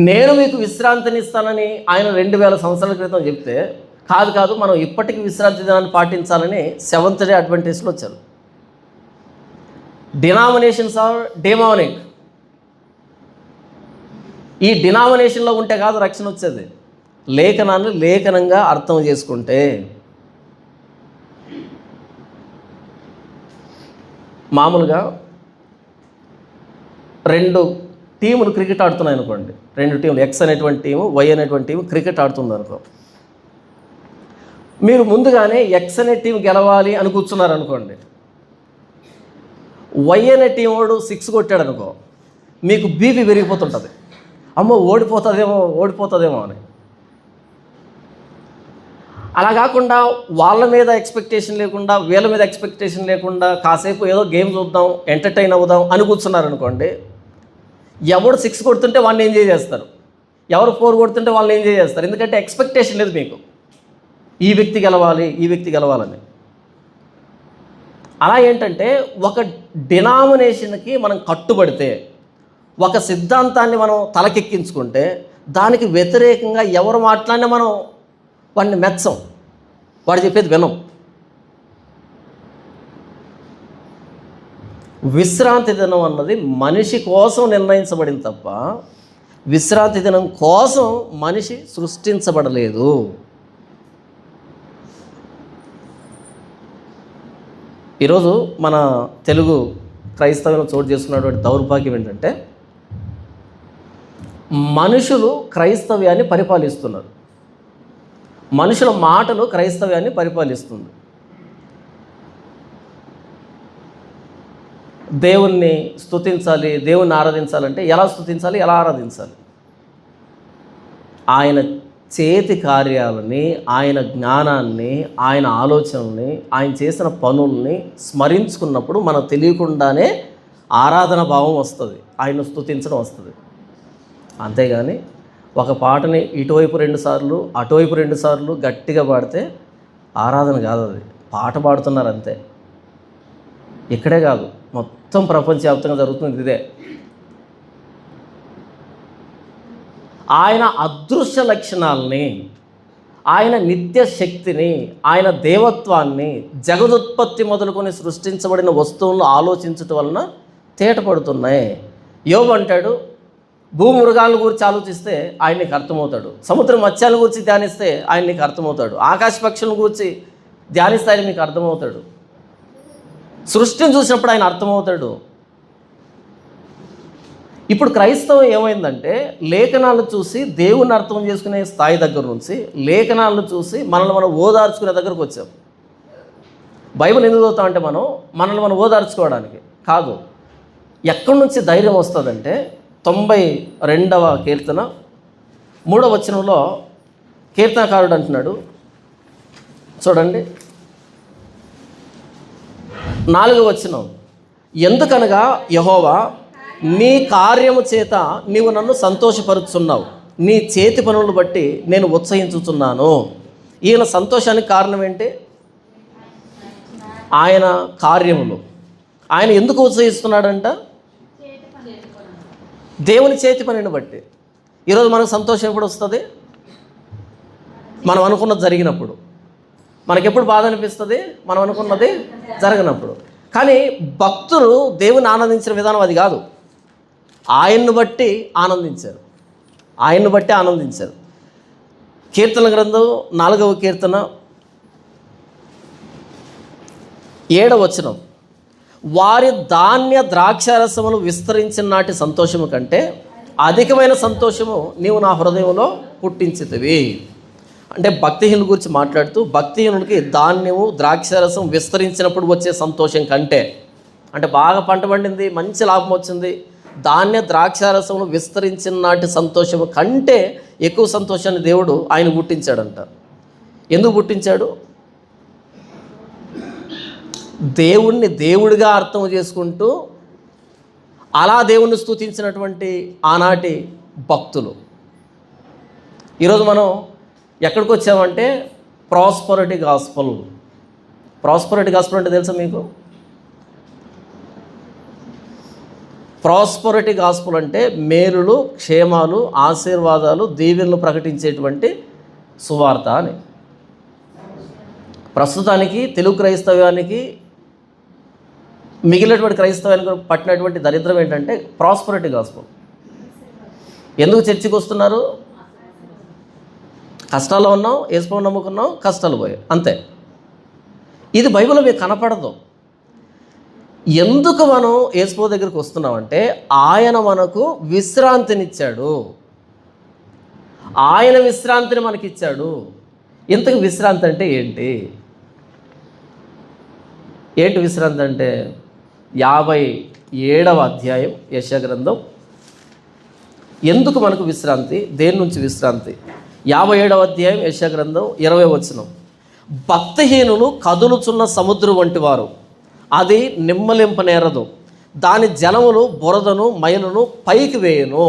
నేను మీకు విశ్రాంతిని ఇస్తానని ఆయన 2000 సంవత్సరాల క్రితం చెప్తే, కాదు మనం ఇప్పటికీ విశ్రాంతి దినాన్ని పాటించాలని సెవెంత్ డే అడ్వెంటిస్టులు వచ్చారు. Denominations are demonic. ఈ డినామినేషన్లో ఉంటే కాదు రక్షణ వచ్చేది, లేఖనాన్ని లేఖనంగా అర్థం చేసుకుంటే. మామూలుగా 2 టీములు క్రికెట్ ఆడుతున్నాయి అనుకోండి, 2 టీములు, X అనేటువంటి టీము, Y అనేటువంటి టీము క్రికెట్ ఆడుతుంది అనుకో. మీరు ముందుగానే X అనే టీం గెలవాలి అని కూర్చున్నారు అనుకోండి, Y అనే టీం వాడు 6 కొట్టాడు అనుకో, మీకు బీపీ పెరిగిపోతుంటుంది. అమ్మో ఓడిపోతుందేమో అని. అలా కాకుండా వాళ్ళ మీద ఎక్స్పెక్టేషన్ లేకుండా, వీళ్ళ మీద ఎక్స్పెక్టేషన్ లేకుండా కాసేపు ఏదో గేమ్ చూద్దాం, ఎంటర్టైన్ అవుదాం అని కూర్చున్నారు అనుకోండి, ఎవడు 6 కొడుతుంటే వాళ్ళని ఎంజాయ్ చేస్తారు, ఎవరు 4 కొడుతుంటే వాళ్ళని ఎంజాయ్ చేస్తారు. ఎందుకంటే ఎక్స్పెక్టేషన్ లేదు మీకు. ఈ వ్యక్తి గెలవాలి, ఈ వ్యక్తి గెలవాలని. అలా ఏంటంటే ఒక డినామినేషన్కి మనం కట్టుబడితే, ఒక సిద్ధాంతాన్ని మనం తలకెక్కించుకుంటే దానికి వ్యతిరేకంగా ఎవరు మాట్లాడినా మనం వాడిని మెచ్చం, వాడు చెప్పేది వినం. విశ్రాంతి దినం అన్నది మనిషి కోసం నిర్ణయించబడింది తప్ప విశ్రాంతి దినం కోసం మనిషి సృష్టించబడలేదు. ఈరోజు మన తెలుగు క్రైస్తవులను చోటు చేసుకున్నటువంటి దౌర్భాగ్యం ఏంటంటే మనుషులు క్రైస్తవ్యాన్ని పరిపాలిస్తున్నారు, మనుషుల మాటలు క్రైస్తవ్యాన్ని పరిపాలిస్తుంది. దేవుణ్ణి స్తుతించాలి, దేవుణ్ణి ఆరాధించాలంటే ఎలా స్తుతించాలి, ఎలా ఆరాధించాలి? ఆయన చేతి కార్యాలని, ఆయన జ్ఞానాన్ని, ఆయన ఆలోచనల్ని, ఆయన చేసిన పనుల్ని స్మరించుకున్నప్పుడు మనకు తెలియకుండానే ఆరాధన భావం వస్తుంది, ఆయన స్తుతించడం వస్తుంది. అంతేగాని ఒక పాటని ఇటువైపు 2 సార్లు అటువైపు 2 సార్లు గట్టిగా పాడితే ఆరాధన కాదు, అది పాట పాడుతున్నారు అంతే. ఇక్కడే కాదు, మొత్తం ప్రపంచవ్యాప్తంగా జరుగుతుంది ఇదే. ఆయన అదృశ్య లక్షణాలని, ఆయన నిత్య శక్తిని, ఆయన దేవత్వాన్ని జగదుత్పత్తి మొదలుకొని సృష్టించబడిన వస్తువులను ఆలోచించటం వలన తేటపడుతున్నాయి. యోబు అంటాడు, భూమృగాలను గురించి ఆలోచిస్తే ఆయన నీకు అర్థమవుతాడు, సముద్ర మత్స్యాల గురించి ధ్యానిస్తే ఆయన నీకు అర్థమవుతాడు, ఆకాశ పక్షుల గురించి ధ్యానిస్తే ఆయన మీకు అర్థమవుతాడు, సృష్టిని చూసినప్పుడు ఆయన అర్థమవుతాడు. ఇప్పుడు క్రైస్తవం ఏమైందంటే లేఖనాలను చూసి దేవుని అర్థం చేసుకునే స్థాయి దగ్గర నుంచి లేఖనాలను చూసి మనల్ని మనం ఓదార్చుకునే దగ్గరకు వచ్చాం. బైబిల్ ఎందుకు చదువుతామంటే మనల్ని మనం ఓదార్చుకోవడానికి కాదు. ఎక్కడి నుంచి ధైర్యం వస్తుందంటే 92వ కీర్తన 3వ వచనంలో కీర్తనకారుడు అంటున్నాడు, చూడండి 4వ వచనం, ఎందుకనగా యెహోవా నీ కార్యము చేత నీవు నన్ను సంతోషపరుచున్నావు, నీ చేతి పనులను బట్టి నేను ఉత్సహించుచున్నాను. ఈయన సంతోషానికి కారణం ఏంటి? ఆయన కార్యములు. ఆయన ఎందుకు ఉత్సహిస్తున్నాడంట? దేవుని చేతి పనిని బట్టి. ఈరోజు మనకు సంతోషం ఎప్పుడు వస్తుంది? మనం అనుకున్నది జరిగినప్పుడు. మనకెప్పుడు బాధ అనిపిస్తుంది? మనం అనుకున్నది జరగనప్పుడు. కానీ భక్తులు దేవుని ఆనందించిన విధానం అది కాదు, ఆయన్ను బట్టి ఆనందించారు, ఆయన్ను బట్టి ఆనందించారు. కీర్తన గ్రంథం 4వ కీర్తన 7వ వచనం, వారి ధాన్య ద్రాక్షారసములు విస్తరించిన నాటి సంతోషము కంటే అధికమైన సంతోషము నీవు నా హృదయంలో పుట్టించితివి. అంటే భక్తిహీనుల గురించి మాట్లాడుతూ, భక్తిహీనులకి ధాన్యము ద్రాక్షారసం విస్తరించినప్పుడు వచ్చే సంతోషం కంటే, అంటే బాగా పంట పండింది, మంచి లాభం వచ్చింది, ధాన్య ద్రాక్షారసములు విస్తరించిన నాటి సంతోషము కంటే ఎక్కువ సంతోషాన్ని దేవుడు ఆయన పుట్టించాడంట. ఎందుకు పుట్టించాడు? దేవుణ్ణి దేవుడిగా అర్థం చేసుకుంటూ అలా దేవుణ్ణి స్తుతించినటువంటి ఆనాటి భక్తులు. ఈరోజు మనం ఎక్కడికి వచ్చామంటే ప్రాస్పరిటీ గాస్పల్. ప్రాస్పరిటీ గాస్పల్ అంటే తెలుసా మీకు? ప్రాస్పరిటీ గాస్పల్ అంటే మేలులు, క్షేమాలు, ఆశీర్వాదాలు, దీవెనలు ప్రకటించేటువంటి సువార్త అని. ప్రస్తుతానికి తెలుగు క్రైస్తవ్యానికి మిగిలినటువంటి క్రైస్తవానికి పట్టినటువంటి దరిద్రం ఏంటంటే ప్రాస్పరిటీ గాస్పల్. ఎందుకు చర్చికి వస్తున్నారు? కష్టాల్లో ఉన్నాం, యేసుప్రభువుని నమ్ముకున్నాం, కష్టాలు పోయాయి, అంతే. ఇది బైబిల్లో మీకు కనపడదు. ఎందుకు మనం యేసుప్రభువు దగ్గరికి వస్తున్నామంటే ఆయన మనకు విశ్రాంతినిచ్చాడు, ఆయన విశ్రాంతిని మనకిచ్చాడు. ఇంతకు విశ్రాంతి అంటే ఏంటి? విశ్రాంతి అంటే 57వ అధ్యాయం యెషయా గ్రంథం. ఎందుకు మనకు విశ్రాంతి? దేని నుంచి విశ్రాంతి? 57వ అధ్యాయం యెషయా గ్రంథం 20వ వచనం, భక్తిహీనులు కదులుచున్న సముద్రం వంటి వారు, అది నిమ్మలింపనేరదు, దాని జలములు బురదను మైలును పైకి వేయను.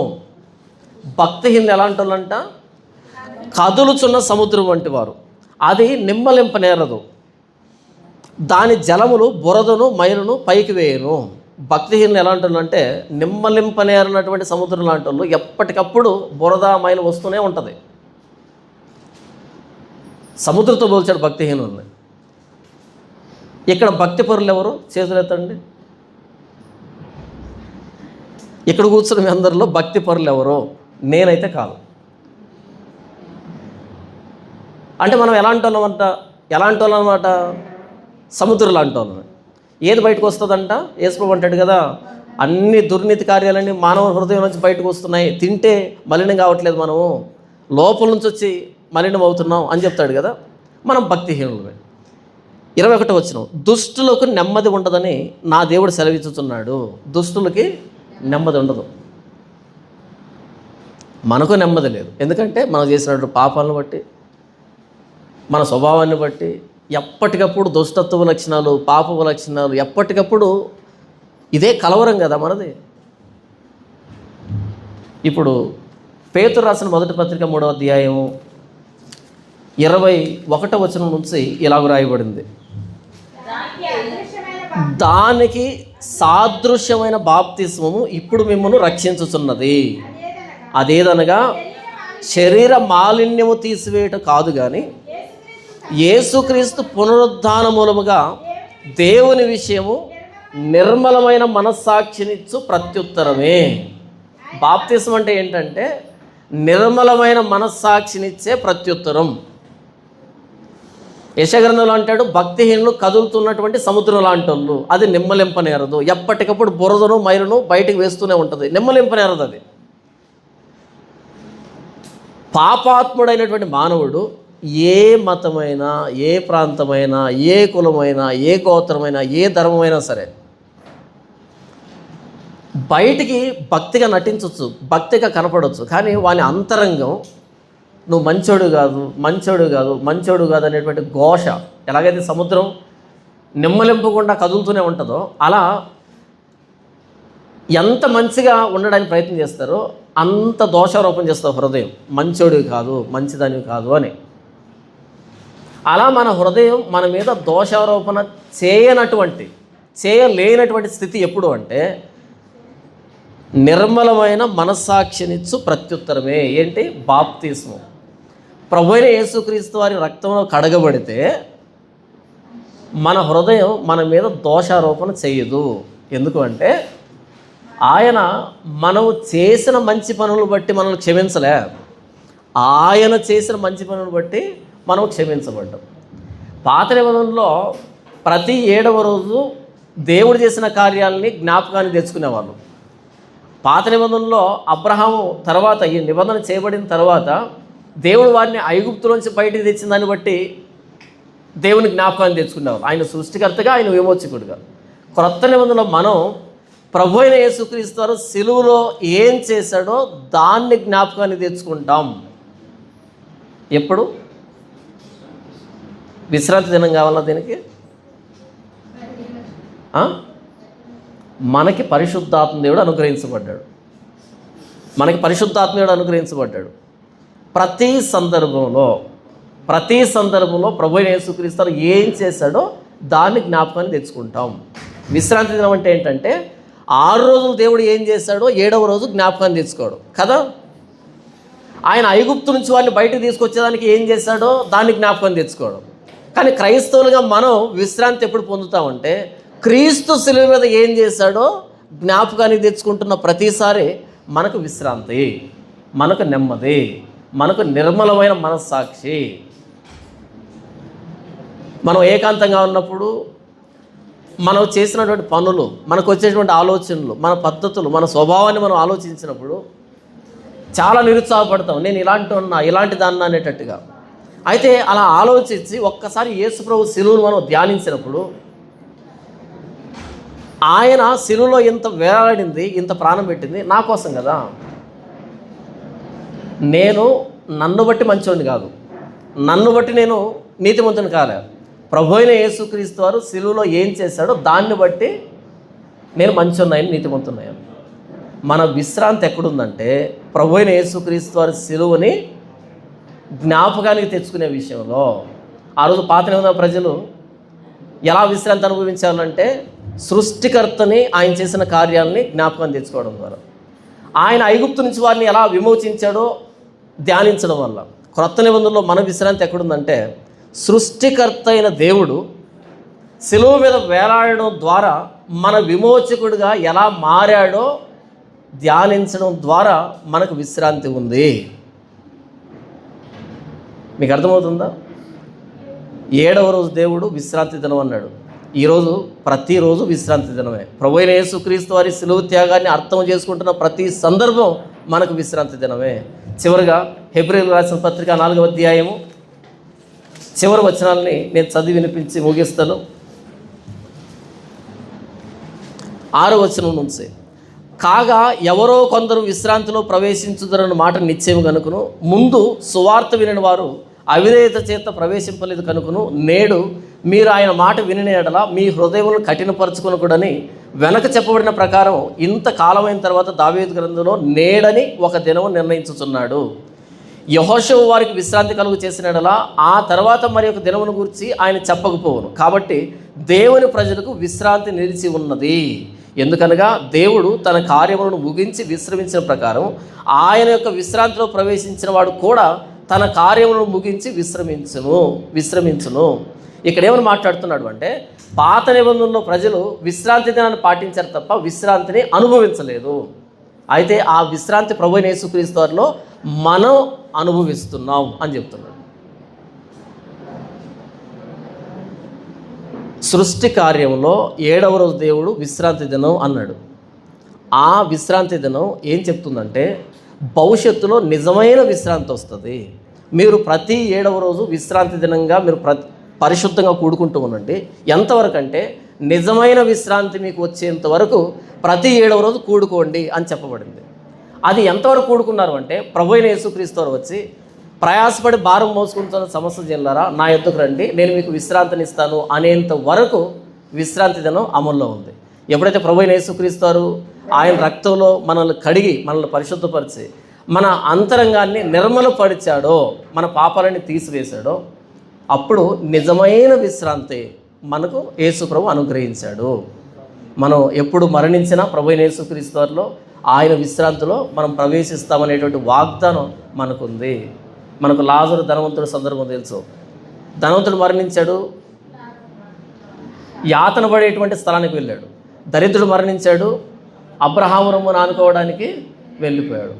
భక్తిహీనులు ఎలాంటి వాళ్ళంట? కదులుచున్న సముద్రం వంటి వారు. అది నిమ్మలింపనేరదు, దాని జలములు బురదను మైలును పైకి వేయను. భక్తిహీనులు ఎలా అంటుందంటే నిమ్మలింపనేరనటువంటి సముద్రం లాంటి వాళ్ళు ఎప్పటికప్పుడు బురద మైలు వస్తూనే ఉంటుంది. సముద్రంతో పోల్చాడు భక్తిహీనుల్ని. ఇక్కడ భక్తి పరులు ఎవరు? చేతులు ఎత్తండి. ఇక్కడ కూర్చున్న మీ అందరిలో భక్తి పరులు ఎవరు? నేనైతే కాదు. అంటే మనం ఎలాంటి వాళ్ళం అన్నమాట? సముద్రం లాంటి వాళ్ళం. ఏది బయటకు వస్తుందంట? యేసుప్రభువు అంటాడు కదా, అన్ని దుర్నీతి కార్యాలన్నీ మానవ హృదయం నుంచి బయటకు వస్తున్నాయి, తింటే మలినం కావట్లేదు, మనము లోపల నుంచి వచ్చి మలినం అవుతున్నాం అని చెప్తాడు కదా. మనం భక్తిహీనులమే. 21వ వచనం, దుష్టులకు నెమ్మది ఉండదని నా దేవుడు సెలవిచ్చుతున్నాడు. దుష్టులకి నెమ్మది ఉండదు, మనకు నెమ్మది లేదు. ఎందుకంటే మనం చేసినటువంటి పాపాలను బట్టి, మన స్వభావాన్ని బట్టి ఎప్పటికప్పుడు దుష్టత్వ లక్షణాలు, పాపపు లక్షణాలు, ఎప్పటికప్పుడు ఇదే కలవరం కదా మనది. ఇప్పుడు పేతురు రాసిన మొదటి పత్రిక 3వ అధ్యాయము 21వ వచనం నుంచి ఇలాగ రాయబడింది, దానికి సాదృశ్యమైన బాప్తిస్మము ఇప్పుడు మిమ్మల్ని రక్షించుచున్నది. అదేదనగా శరీర మాలిన్యము తీసివేయట కాదు, కానీ యేసుక్రీస్తు పునరుద్ధాన మూలముగా దేవుని విషయము నిర్మలమైన మనస్సాక్షినిచ్చు ప్రత్యుత్తరమే. బాప్తిసం అంటే ఏంటంటే నిర్మలమైన మనస్సాక్షినిచ్చే ప్రత్యుత్తరం. యెషయా అంటాడు, భక్తిహీనులు కదులుతున్నటువంటి సముద్రం లాంటి వాళ్ళు, అది నిమ్మలింపనేరదు. ఎప్పటికప్పుడు బురదను మైలును బయటకు వేస్తూనే ఉంటుంది, నిమ్మలింపనేరదు. అది పాపాత్ముడైనటువంటి మానవుడు ఏ మతమైనా, ఏ ప్రాంతమైనా, ఏ కులమైనా, ఏ గోత్రమైనా, ఏ ధర్మమైనా సరే బయటికి భక్తిగా నటించవచ్చు, భక్తిగా కనపడవచ్చు, కానీ వాని అంతరంగం నువ్వు మంచోడు కాదు అనేటువంటి ఘోష. ఎలాగైతే సముద్రం నిమ్మలింపకుండా కదులుతూనే ఉంటుందో, అలా ఎంత మంచిగా ఉండడానికి ప్రయత్నం చేస్తారో అంత దోషారోపణ చేస్తావు హృదయం. మంచోడివి కాదు, మంచిదానివి కాదు అని. అలా మన హృదయం మన మీద దోషారోపణ చేయలేనటువంటి స్థితి ఎప్పుడు అంటే నిర్మలమైన మనస్సాక్షినిచ్చు ప్రత్యుత్తరమే. ఏంటి? బాప్తిస్మం. ప్రభువైన యేసుక్రీస్తు వారి రక్తంలో కడగబడితే మన హృదయం మన మీద దోషారోపణ చేయదు. ఎందుకు అంటే ఆయన మనము చేసిన మంచి పనులను బట్టి మనల్ని క్షమించలే, ఆయన చేసిన మంచి పనులను బట్టి మనం క్షమించబడ్డాం. పాత నిబంధనలో ప్రతి 7వ రోజు దేవుడు చేసిన కార్యాలని జ్ఞాపకాన్ని తెచ్చుకునేవాళ్ళు. పాత నిబంధనలో అబ్రహాము తర్వాత, ఈ నిబంధన చేయబడిన తర్వాత దేవుడు వారిని ఐగుప్తులోంచి బయటికి తెచ్చిన దాన్ని బట్టి దేవుని జ్ఞాపకాన్ని తెచ్చుకునేవాళ్ళు. ఆయన సృష్టికర్తగా, ఆయన విమోచకుడిగా. క్రొత్త నిబంధనలో మనం ప్రభు అయిన యేసుక్రీస్తు వారు సిలువలో ఏం చేశాడో దాన్ని జ్ఞాపకాన్ని తెచ్చుకుంటాం. ఎప్పుడు? విశ్రాంతి దినం కావాలా దీనికి? మనకి పరిశుద్ధాత్మ దేవుడు అనుగ్రహించబడ్డాడు. ప్రతి సందర్భంలో ప్రభు అయిన యేసుక్రీస్తు వారు ఏం చేశాడో దాన్ని జ్ఞాపకాన్ని తెచ్చుకుంటాం. విశ్రాంతి దినం అంటే ఏంటంటే 6 రోజులు దేవుడు ఏం చేశాడో 7వ రోజు జ్ఞాపకాన్ని తెచ్చుకోడు కదా. ఆయన ఐగుప్తు నుంచి వారిని బయటకు తీసుకొచ్చేదానికి ఏం చేశాడో దాన్ని జ్ఞాపకం తెచ్చుకోవడం. కానీ క్రైస్తవులుగా మనం విశ్రాంతి ఎప్పుడు పొందుతామంటే క్రీస్తు శిలువ మీద ఏం చేశాడో జ్ఞాపకానికి తెచ్చుకుంటున్న ప్రతిసారి మనకు విశ్రాంతి, మనకు నెమ్మది, మనకు నిర్మలమైన మనస్సాక్షి. మనం ఏకాంతంగా ఉన్నప్పుడు మనం చేసినటువంటి పనులు, మనకు వచ్చేటువంటి ఆలోచనలు, మన పద్ధతులు, మన స్వభావాన్ని మనం ఆలోచించినప్పుడు చాలా నిరుత్సాహపడతాం. నేను ఇలాంటి దాన్ని అనేటట్టుగా. అయితే అలా ఆలోచించి ఒక్కసారి యేసుప్రభు శిలువను మనం ధ్యానించినప్పుడు ఆయన శిలువలో ఇంత వేలాడింది, ఇంత ప్రాణం పెట్టింది నా కోసం కదా. నన్ను బట్టి మంచోడిని కాదు, నన్ను బట్టి నేను నీతిమంతుని కాలే. ప్రభు అయిన యేసుక్రీస్తు వారు శిలువలో ఏం చేశాడో దాన్ని బట్టి నేను మంచోన్నాయని, నీతిమంతున్నాయని. మన విశ్రాంతి ఎక్కడుందంటే ప్రభు అయిన యేసుక్రీస్తు వారి శిలువని జ్ఞాపకానికి తెచ్చుకునే విషయంలో. ఆ రోజు పాత నిబంధన ప్రజలు ఎలా విశ్రాంతి అనుభవించాలంటే సృష్టికర్తని ఆయన చేసిన కార్యాలని జ్ఞాపకం తెచ్చుకోవడం ద్వారా, ఆయన ఐగుప్తు నుంచి వారిని ఎలా విమోచించాడో ధ్యానించడం వల్ల. క్రొత్త నిబంధనలో మన విశ్రాంతి ఎక్కడుందంటే సృష్టికర్త అయిన దేవుడు శిలువ మీద వేలాడడం ద్వారా మన విమోచకుడిగా ఎలా మారాడో ధ్యానించడం ద్వారా మనకు విశ్రాంతి ఉంది. మీకు అర్థమవుతుందా? 7వ రోజు దేవుడు విశ్రాంతి దినం అన్నాడు. ఈరోజు ప్రతిరోజు విశ్రాంతి దినమే. ప్రభువైన యేసుక్రీస్తు వారి శిలువ త్యాగాన్ని అర్థం చేసుకుంటున్న ప్రతి సందర్భం మనకు విశ్రాంతి దినమే. చివరిగా హెబ్రీయులకు రాసిన పత్రిక 4వ అధ్యాయము చివరి వచనాలని నేను చదివి వినిపించి ముగిస్తాను. 6వ వచనం నుంచి, కాగా ఎవరో కొందరు విశ్రాంతిలో ప్రవేశించుదరన్న మాట నిశ్చయం కనుకను, ముందు సువార్త వినిన వారు అవిధేయత చేత ప్రవేశింపలేదు కనుకను, నేడు మీరు ఆయన మాట వినిన యెడల మీ హృదయములను కఠినపరచుకొనకూడని వెనక చెప్పబడిన ప్రకారం ఇంతకాలమైన తర్వాత దావీదు గ్రంథంలో నేడని ఒక దినము నిర్ణయించుచున్నాడు. యెహోషువ వారికి విశ్రాంతి కలుగు చేసిన యెడల ఆ తర్వాత మరి ఒక దినమును గురించి ఆయన చెప్పకపోవును. కాబట్టి దేవుని ప్రజలకు విశ్రాంతి నిలిచి ఉన్నది. ఎందుకనగా దేవుడు తన కార్యములను ముగించి విశ్రమించిన ప్రకారం ఆయన యొక్క విశ్రాంతిలో ప్రవేశించిన వాడు కూడా తన కార్యములను ముగించి విశ్రమించును. ఇక్కడ ఏమని మాట్లాడుతున్నాడు అంటే, పాత నిబంధనలో ప్రజలు విశ్రాంతి దినాన్ని పాటించారు తప్ప విశ్రాంతిని అనుభవించలేదు. అయితే ఆ విశ్రాంతి ప్రభువైన యేసుక్రీస్తు వారిలో మనం అనుభవిస్తున్నాం అని చెప్తున్నాడు. సృష్టి కార్యంలో 7వ రోజు దేవుడు విశ్రాంతి దినం అన్నాడు. ఆ విశ్రాంతి దినం ఏం చెప్తుందంటే భవిష్యత్తులో నిజమైన విశ్రాంతి వస్తుంది. మీరు ప్రతి 7వ రోజు విశ్రాంతి దినంగా మీరు పరిశుద్ధంగా కూడుకుంటూ ఉండండి. ఎంతవరకు అంటే నిజమైన విశ్రాంతి మీకు వచ్చేంత వరకు ప్రతి 7వ రోజు కూడుకోండి అని చెప్పబడింది. అది ఎంతవరకు కూడుకున్నారు అంటే, ప్రభువైన యేసుక్రీస్తు వారు వచ్చి ప్రయాసపడి భారం మోసుకుంటున్న సమస్య జిల్లారా నా యొద్దకు రండి, నేను మీకు విశ్రాంతిని ఇస్తాను అనేంత వరకు విశ్రాంతి దినం అమల్లో ఉంది. ఎప్పుడైతే ప్రభువైన యేసుక్రీస్తు వారు ఆయన రక్తంలో మనల్ని కడిగి మనల్ని పరిశుద్ధపరిచి మన అంతరంగాన్ని నిర్మలపరిచాడో, మన పాపాలని తీసివేశాడో, అప్పుడు నిజమైన విశ్రాంతి మనకు యేసు ప్రభు అనుగ్రహించాడు. మనం ఎప్పుడు మరణించినా ప్రభువైన యేసుక్రీస్తు వారిలో ఆయన విశ్రాంతిలో మనం ప్రవేశిస్తామనేటువంటి వాగ్దానం మనకుంది. మనకు లాజరు ధనవంతుడి సందర్భం తెలుసు. ధనవంతుడు మరణించాడు, యాతన పడేటువంటి స్థలానికి వెళ్ళాడు. దరిద్రుడు మరణించాడు, అబ్రహాము రొమ్మును ఆనుకోవడానికి వెళ్ళిపోయాడు.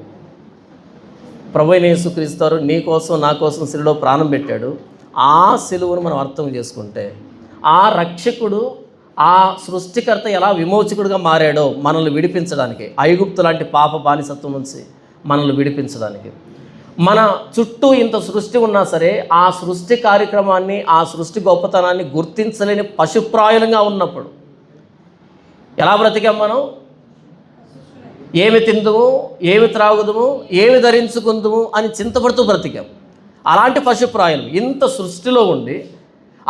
ప్రభువైన యేసుక్రీస్తు వారు నీ కోసం నా కోసం శిలువలో ప్రాణం పెట్టాడు. ఆ శిలువను మనం అర్థం చేసుకుంటే ఆ రక్షకుడు, ఆ సృష్టికర్త ఎలా విమోచకుడిగా మారాడో మనల్ని విడిపించడానికి, ఐగుప్తు లాంటి పాప బానిసత్వం నుంచి మనల్ని విడిపించడానికి. మన చుట్టూ ఇంత సృష్టి ఉన్నా సరే ఆ సృష్టి కార్యక్రమాన్ని, ఆ సృష్టి గొప్పతనాన్ని గుర్తించలేని పశుప్రాయులంగా ఉన్నప్పుడు ఎలా బ్రతికాం మనం? ఏమి తిందుము, ఏమి త్రాగుదుము, ఏమి ధరించుకుందుము అని చింతపడుతూ బ్రతికాం. అలాంటి పశుప్రాయులు ఇంత సృష్టిలో ఉండి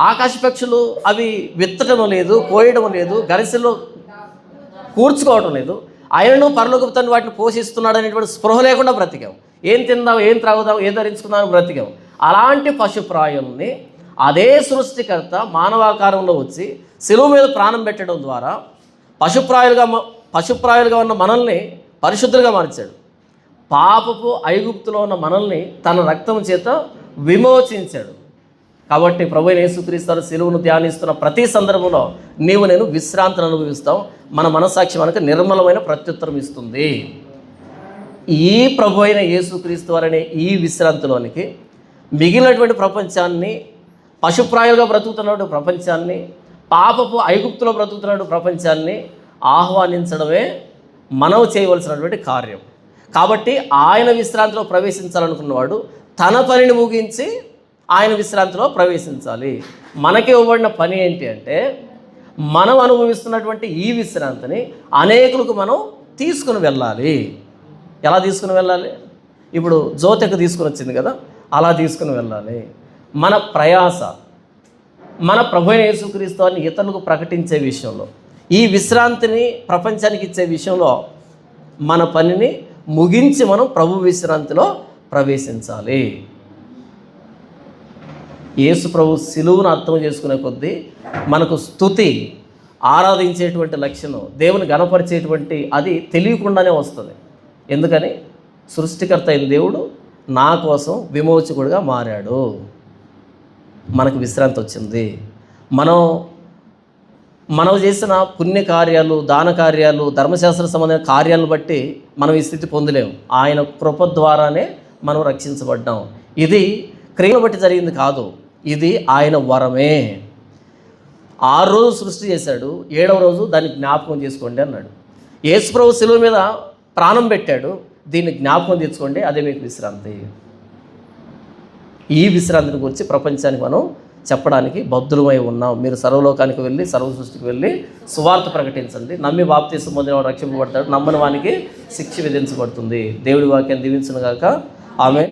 ఆకాశ పక్షులు అవి విత్తడం లేదు, కోయడం లేదు, గరిసెల్లో కూర్చుకోవడం లేదు, ఆయనను పరలోకపు తండ్రి వాటిని పోషిస్తున్నాడు అనేటువంటి స్పృహ లేకుండా బ్రతికాం. ఏం తిందాం, ఏం త్రాగుదాం, ఏం ధరించుకుందాం బ్రతికాం. అలాంటి పశుప్రాయుల్ని అదే సృష్టికర్త మానవాకారంలో వచ్చి శిలువ మీద ప్రాణం పెట్టడం ద్వారా పశుప్రాయులుగా ఉన్న మనల్ని పరిశుద్ధులుగా మార్చాడు. పాపపు ఐగుప్తులో ఉన్న మనల్ని తన రక్తం చేత విమోచించాడు. కాబట్టి ప్రభువైన యేసుక్రీస్తు శిలువను ధ్యానిస్తున్న ప్రతి సందర్భంలో నీవు నేను విశ్రాంతిని అనుభవిస్తాం. మన మనస్సాక్షి మనకు నిర్మలమైన ప్రత్యుత్తరం ఇస్తుంది. ఈ ప్రభువైన యేసుక్రీస్తు వారనే ఈ విశ్రాంతిలోనికి మిగిలినటువంటి ప్రపంచాన్ని, పశుప్రాయులుగా బ్రతుకుతున్నటువంటి ప్రపంచాన్ని, పాపపు ఐగుప్తులో బ్రతుకుతున్నటువంటి ప్రపంచాన్ని ఆహ్వానించడమే మనం చేయవలసినటువంటి కార్యం. కాబట్టి ఆయన విశ్రాంతిలో ప్రవేశించాలనుకున్నవాడు తన పనిని ముగించి ఆయన విశ్రాంతిలో ప్రవేశించాలి. మనకి ఇవ్వబడిన పని ఏంటి అంటే, మనం అనుభవిస్తున్నటువంటి ఈ విశ్రాంతిని అనేకులకు మనం తీసుకుని వెళ్ళాలి. ఎలా తీసుకుని వెళ్ళాలి? ఇప్పుడు జ్యోతికి తీసుకుని వచ్చింది కదా, అలా తీసుకుని వెళ్ళాలి. మన ప్రయాస మన ప్రభువైన యేసుక్రీస్తు వారిని ఇతరులకు ప్రకటించే విషయంలో, ఈ విశ్రాంతిని ప్రపంచానికి ఇచ్చే విషయంలో మన పనిని ముగించి మనం ప్రభు విశ్రాంతిలో ప్రవేశించాలి. యేసు ప్రభు సిలువును అర్థం చేసుకునే కొద్దీ మనకు స్తుతి, ఆరాధించేటువంటి లక్షణం, దేవుని గణపరిచేటువంటి అది తెలియకుండానే వస్తుంది. ఎందుకని? సృష్టికర్త అయిన దేవుడు నా కోసం విమోచకుడిగా మారాడు, మనకు విశ్రాంతి వచ్చింది. మనం చేసిన పుణ్యకార్యాలు, దాన కార్యాలు, ధర్మశాస్త్ర సంబంధమైన కార్యాలను బట్టి మనం ఈ స్థితి పొందలేము. ఆయన కృప ద్వారానే మనం రక్షించబడ్డాం. ఇది క్రియను బట్టి జరిగింది కాదు, ఇది ఆయన వరమే. 6 రోజులు సృష్టి చేశాడు, 7వ రోజు దాన్ని జ్ఞాపకం చేసుకోండి అన్నాడు. యేసుప్రభు శిలువ మీద ప్రాణం పెట్టాడు, దీన్ని జ్ఞాపకం తెచ్చుకోండి, అదే మీకు విశ్రాంతి. ఈ విశ్రాంతిని గురించి ప్రపంచానికి మనం చెప్పడానికి బద్ధులమై ఉన్నాం. మీరు సర్వలోకానికి వెళ్ళి, సర్వ సృష్టికి వెళ్ళి సువార్త ప్రకటించండి. నమ్మి బాప్తీసం పొందిన వాడు రక్షింపబడతాడు, నమ్మని వానికి శిక్ష విధించబడుతుంది. దేవుడి వాక్యాన్ని దీవించును గాక. ఆమె